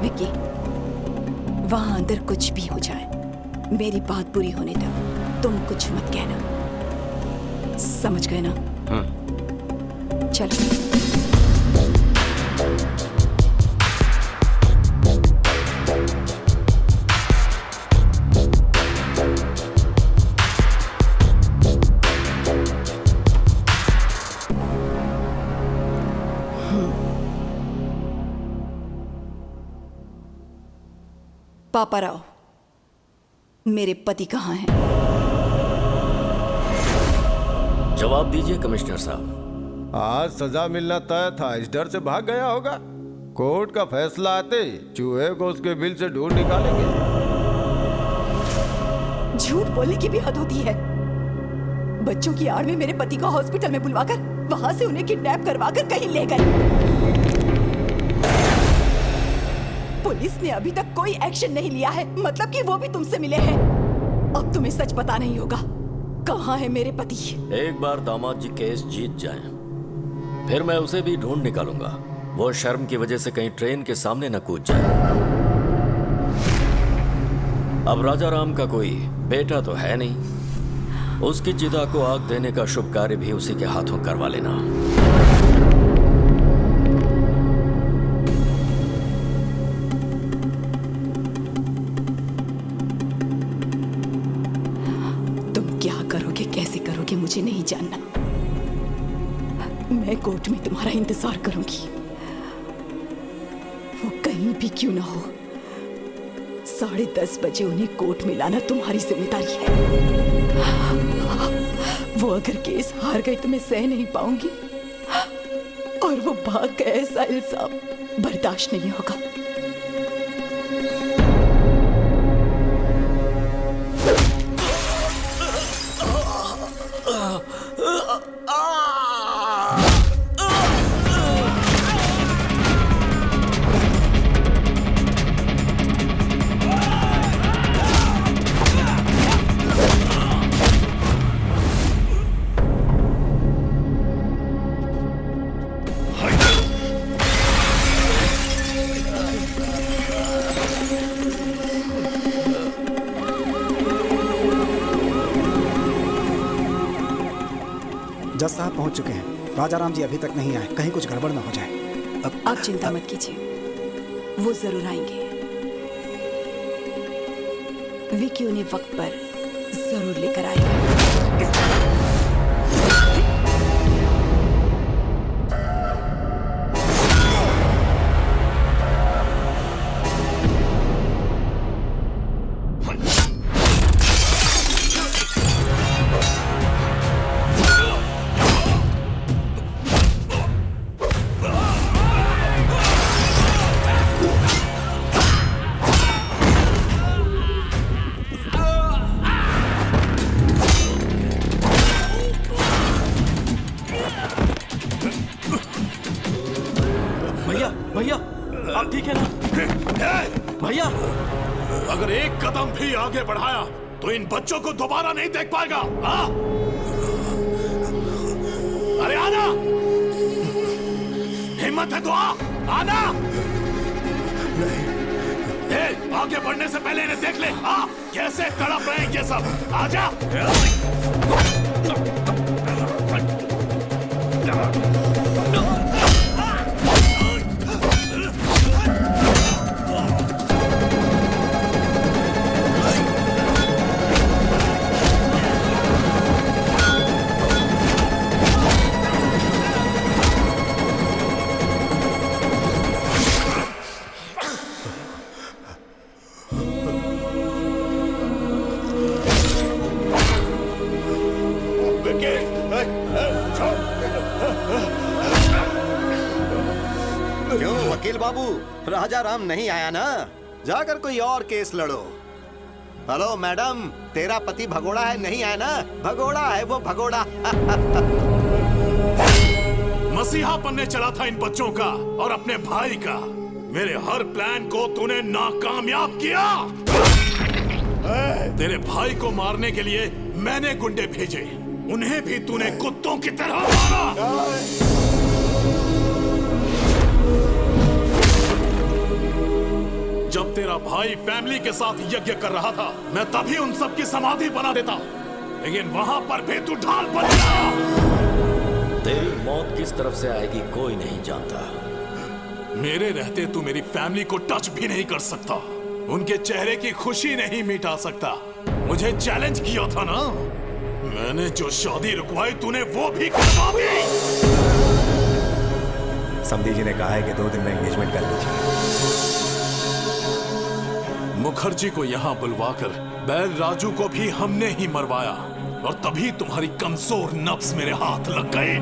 विक्की, वहां अंदर कुछ भी हो जाए, मेरी बात पूरी होने तक तुम कुछ मत कहना, समझ गए ना? चलो। पापा राव, मेरे पति कहाँ हैं? जवाब दीजिए कमिश्नर साहब। आज सजा मिलना तय था, इस डर से भाग गया होगा। कोर्ट का फैसला आते ही चूहे को उसके बिल से ढूंढ निकालेंगे। झूठ बोलने की भी हद होती है। बच्चों की आड़ में मेरे पति को हॉस्पिटल में बुलवाकर वहां से उन्हें किडनैप करवाकर कहीं ले गए। पुलिस ने अभी तक कोई एक्शन नहीं लिया है, मतलब कि वो भी तुमसे मिले हैं। अब तुम्हें सच पता नहीं होगा, कहाँ है मेरे पति? एक बार दामाद जी केस जीत जाएं, फिर मैं उसे भी ढूंढ निकालूंगा। वो शर्म की वजह से कहीं ट्रेन के सामने न कूद जाए। अब राजा राम का कोई बेटा तो है नहीं, उसकी चिता को आग देने का शुभ कार्य भी उसी के हाथों करवा लेना। मुझे नहीं जानना, मैं कोर्ट में तुम्हारा इंतजार करूंगी। वो कहीं भी क्यों ना हो, 10:30 बजे उन्हें कोर्ट में लाना तुम्हारी जिम्मेदारी है। वो अगर केस हार गई तो मैं सह नहीं पाऊंगी, और वो भाग गए, ऐसा इल्जाम बर्दाश्त नहीं होगा। जज साहब पहुंच चुके हैं। राजा राम जी अभी तक नहीं आए, कहीं कुछ गड़बड़ न हो जाए। आप चिंता मत कीजिए, वो जरूर आएंगे। विकी उन्हें वक्त पर जरूर लेकर आएगा। भैया, भैया, आप ठीक है ना? भैया, अगर एक कदम भी आगे बढ़ाया तो इन बच्चों को दोबारा नहीं देख पाएगा। हाँ? अरे आना, हिम्मत है तो आना। आगे बढ़ने से पहले इन्हें देख ले। हाँ, कैसे तड़प रहे हैं ये सब। आजा। क्यों वकील बाबू, राजा राम नहीं आया ना? जाकर कोई और केस लड़ो। हेलो मैडम, तेरा पति भगोड़ा है नहीं है ना? भगोड़ा है वो, भगोड़ा। मसीहा बनने चला था इन बच्चों का और अपने भाई का। मेरे हर प्लान को तूने नाकामयाब किया। तेरे भाई को मारने के लिए मैंने गुंडे भेजे, उन्हें भी तूने कुत्तों की तरह मारा। जब तेरा भाई फैमिली के साथ यज्ञ कर रहा था, मैं तभी उन सब की समाधि बना देता, लेकिन वहां पर भी तू ढाल बन गया। तेरी मौत किस तरफ से आएगी कोई नहीं जानता। मेरे रहते तू मेरी फैमिली को टच भी नहीं कर सकता, उनके चेहरे की खुशी नहीं मिटा सकता। मुझे चैलेंज किया था ना, मैंने जो शादी रुकवाई तूने वो भी करवा दी। समधी जी ने कहा है कि 2 दिन में एंगेजमेंट कर लीजिए। मुखर्जी को यहाँ बुलवाकर बैल राजू को भी हमने ही मरवाया, और तभी तुम्हारी कमजोर नफ्स मेरे हाथ लग गए।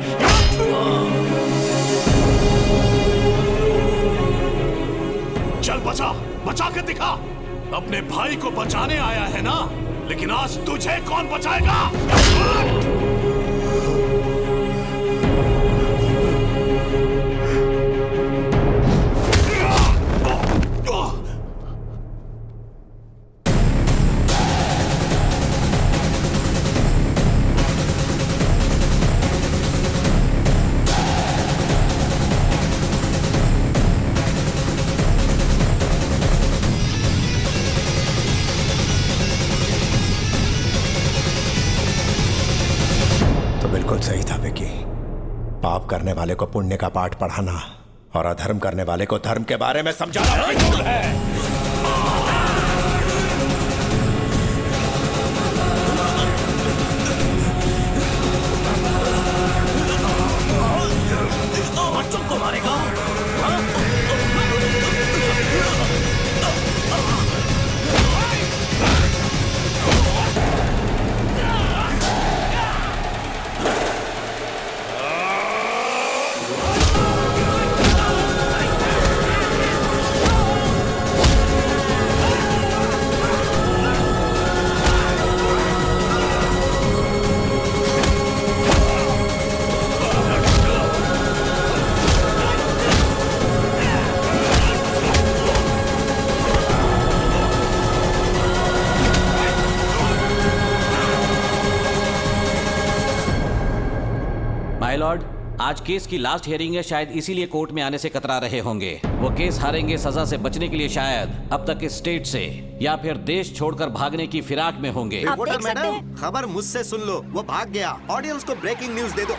चल बचा, बचा के दिखा। अपने भाई को बचाने आया है ना, लेकिन आज तुझे कौन बचाएगा? सही था विकी। पाप करने वाले को पुण्य का पाठ पढ़ाना और अधर्म करने वाले को धर्म के बारे में समझाना बिल्कुल है। बच्चों को मारेगा? माय लॉर्ड, आज केस की लास्ट हियरिंग है, शायद इसीलिए कोर्ट में आने से कतरा रहे होंगे। वो केस हारेंगे सजा से बचने के लिए शायद अब तक इस स्टेट से या फिर देश छोड़कर भागने की फिराक में होंगे। रिपोर्टर मैडम, खबर मुझसे सुन लो, वो भाग गया। ऑडियंस को ब्रेकिंग न्यूज दे दो।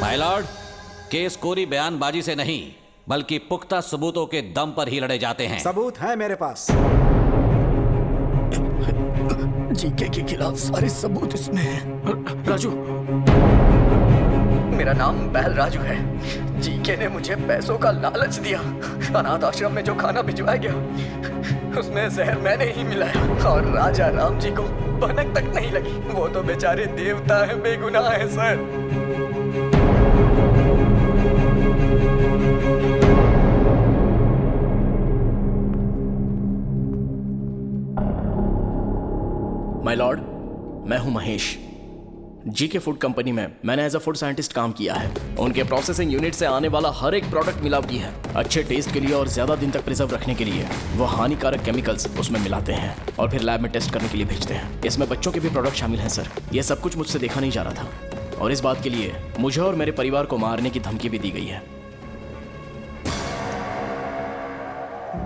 माय लॉर्ड, केस कोरी बयानबाजी से नहीं बल्कि पुख्ता सबूतों के दम पर ही लड़े जाते हैं। सबूत है मेरे पास। जीके के खिलाफ सारे सबूत इसमें हैं। राजू, मेरा नाम बैल राजू है। जीके ने मुझे पैसों का लालच दिया। अनाथ आश्रम में जो खाना भिजवाया गया उसमें जहर मैंने ही मिलाया, और राजा राम जी को भनक तक नहीं लगी। वो तो बेचारे देवता है, बेगुनाह है सर। माय लॉर्ड, मैं हूं महेश। जीके फूड कंपनी में मैंने एज अ फूड साइंटिस्ट काम किया है। उनके प्रोसेसिंग यूनिट से आने वाला हर एक प्रोडक्ट मिलावटी है। अच्छे टेस्ट के लिए और ज्यादा दिन तक प्रिजर्व रखने के लिए वो हानिकारक केमिकल्स उसमें मिलाते हैं और फिर लैब में टेस्ट करने के लिए भेजते हैं। इसमें बच्चों के भी प्रोडक्ट शामिल हैं सर। ये सब कुछ मुझसे देखा नहीं जा रहा था और इस बात के लिए मुझे और मेरे परिवार को मारने की धमकी भी दी गई है।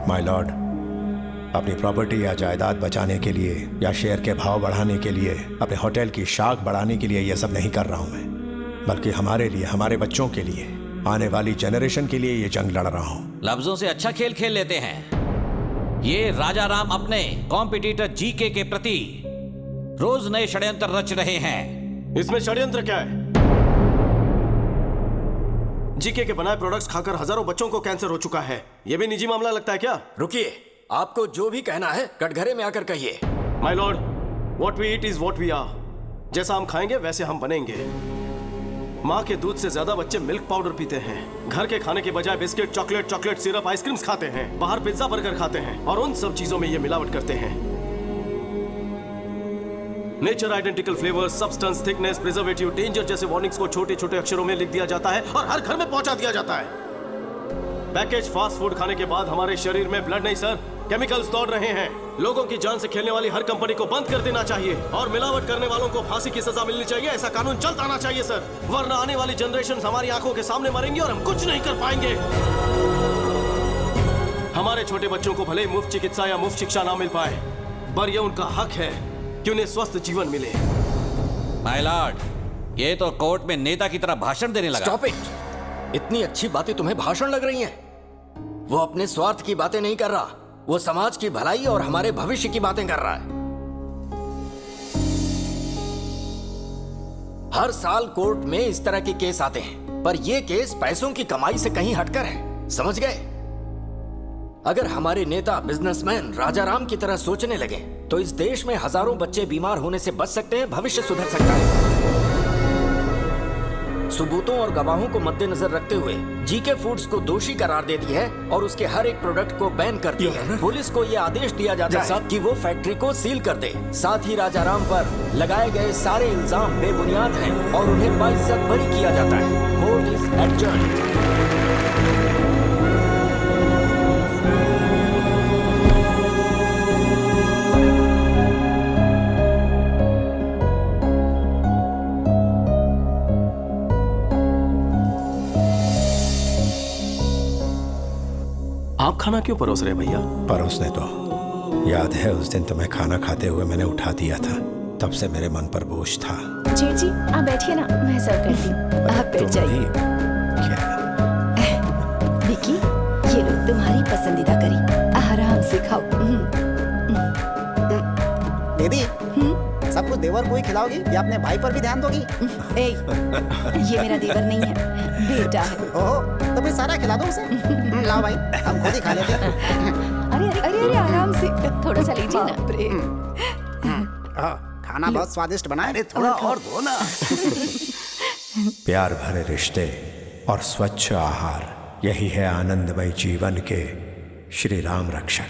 माय लॉर्ड, अपनी प्रॉपर्टी या जायदाद बचाने के लिए या शेयर के भाव बढ़ाने के लिए, अपने होटल की शाख बढ़ाने के लिए यह सब नहीं कर रहा हूं मैं, बल्कि हमारे लिए, हमारे बच्चों के लिए, आने वाली जनरेशन के लिए ये जंग लड़ रहा हूं। लफ्जों से अच्छा खेल खेल लेते हैं। ये राजा राम अपने कॉम्पिटिटर जीके के प्रति रोज नए षड्यंत्र रच रहे हैं। इसमें षड्यंत्र क्या है? जीके के बनाए प्रोडक्ट्स खाकर हजारों बच्चों को कैंसर हो चुका है। यह भी निजी मामला लगता है क्या? रुकिए, आपको जो भी कहना है कटघरे में आकर कहिए। My lord, what we eat is what we are. जैसा हम खाएंगे वैसे हम बनेंगे। माँ के दूध से ज्यादा बच्चे मिल्क पाउडर पीते हैं। घर के खाने के बजाय बिस्किट, चॉकलेट सिरप, आइसक्रीम्स खाते हैं। बाहर पिज्जा बर्गर खाते हैं और उन सब चीजों में ये मिलावट करते हैं। Nature identical flavour, substance, thickness, preservative, danger जैसे वार्निंग्स को छोटे छोटे अक्षरों में लिख दिया जाता है और हर घर में पहुंचा दिया जाता है। पैकेज फास्ट फूड खाने के बाद हमारे शरीर में ब्लड नहीं सर, केमिकल्स दौड़ रहे हैं। लोगों की जान से खेलने वाली हर कंपनी को बंद कर देना चाहिए और मिलावट करने वालों को फांसी की सजा मिलनी चाहिए। ऐसा कानून चलता आना चाहिए सर, वरना आने वाली जनरेशन हमारी आंखों के सामने मरेंगी और हम कुछ नहीं कर पाएंगे। हमारे छोटे बच्चों को भले ही मुफ्त चिकित्सा या मुफ्त शिक्षा ना मिल पाए, पर यह उनका हक है कि उन्हें स्वस्थ जीवन मिले। माय लॉर्ड, ये तो कोर्ट में नेता की तरह भाषण देने लगा। Stop it. इतनी अच्छी बातें तुम्हें भाषण लग रही हैं? वो अपने स्वार्थ की बातें नहीं कर रहा, वो समाज की भलाई और हमारे भविष्य की बातें कर रहा है। हर साल कोर्ट में इस तरह के केस आते हैं, पर ये केस पैसों की कमाई से कहीं हटकर है, समझ गए? अगर हमारे नेता बिजनेसमैन राजा राम की तरह सोचने लगे तो इस देश में हजारों बच्चे बीमार होने से बच सकते हैं, भविष्य सुधर सकता है। सबूतों और गवाहों को मद्देनजर रखते हुए जीके फूड्स को दोषी करार देती है और उसके हर एक प्रोडक्ट को बैन करती है। पुलिस को यह आदेश दिया जाता है कि वो फैक्ट्री को सील कर दे। साथ ही राजा राम पर लगाए गए सारे इल्जाम बेबुनियाद हैं और उन्हें बाइज्जत बरी किया जाता है। Court is adjourned. आप खाना क्यों परोस रहे भैया? परोसने तो याद है उस दिन तुम्हें खाना खाते हुए मैंने उठा दिया था, तब से मेरे मन पर बोझ था। जेठ जी आप बैठिए ना, मैं सर्व करती हूँ। आप बैठ जाइए। विकी, ये लो तुम्हारी पसंदीदा करी, आराम से खाओ। दीदी, सब कुछ देवर को ही खिलाओगी या अपने भाई पर भी ध्यान दोगी? ये मेरा देवर नहीं है, बेटा है। ओहो, तो फिर सारा खिला दो उसे। लाओ भाई, हम खुद ही खा लेते हैं। अरे अरे अरे अरे आराम से, थोड़ा सा लीजिए ना। खाना बहुत स्वादिष्ट बना है। थोड़ा और दो ना। प्यार भरे रिश्ते और स्वच्छ आहार, यही है आनंदमय जीवन के श्री राम रक्षक।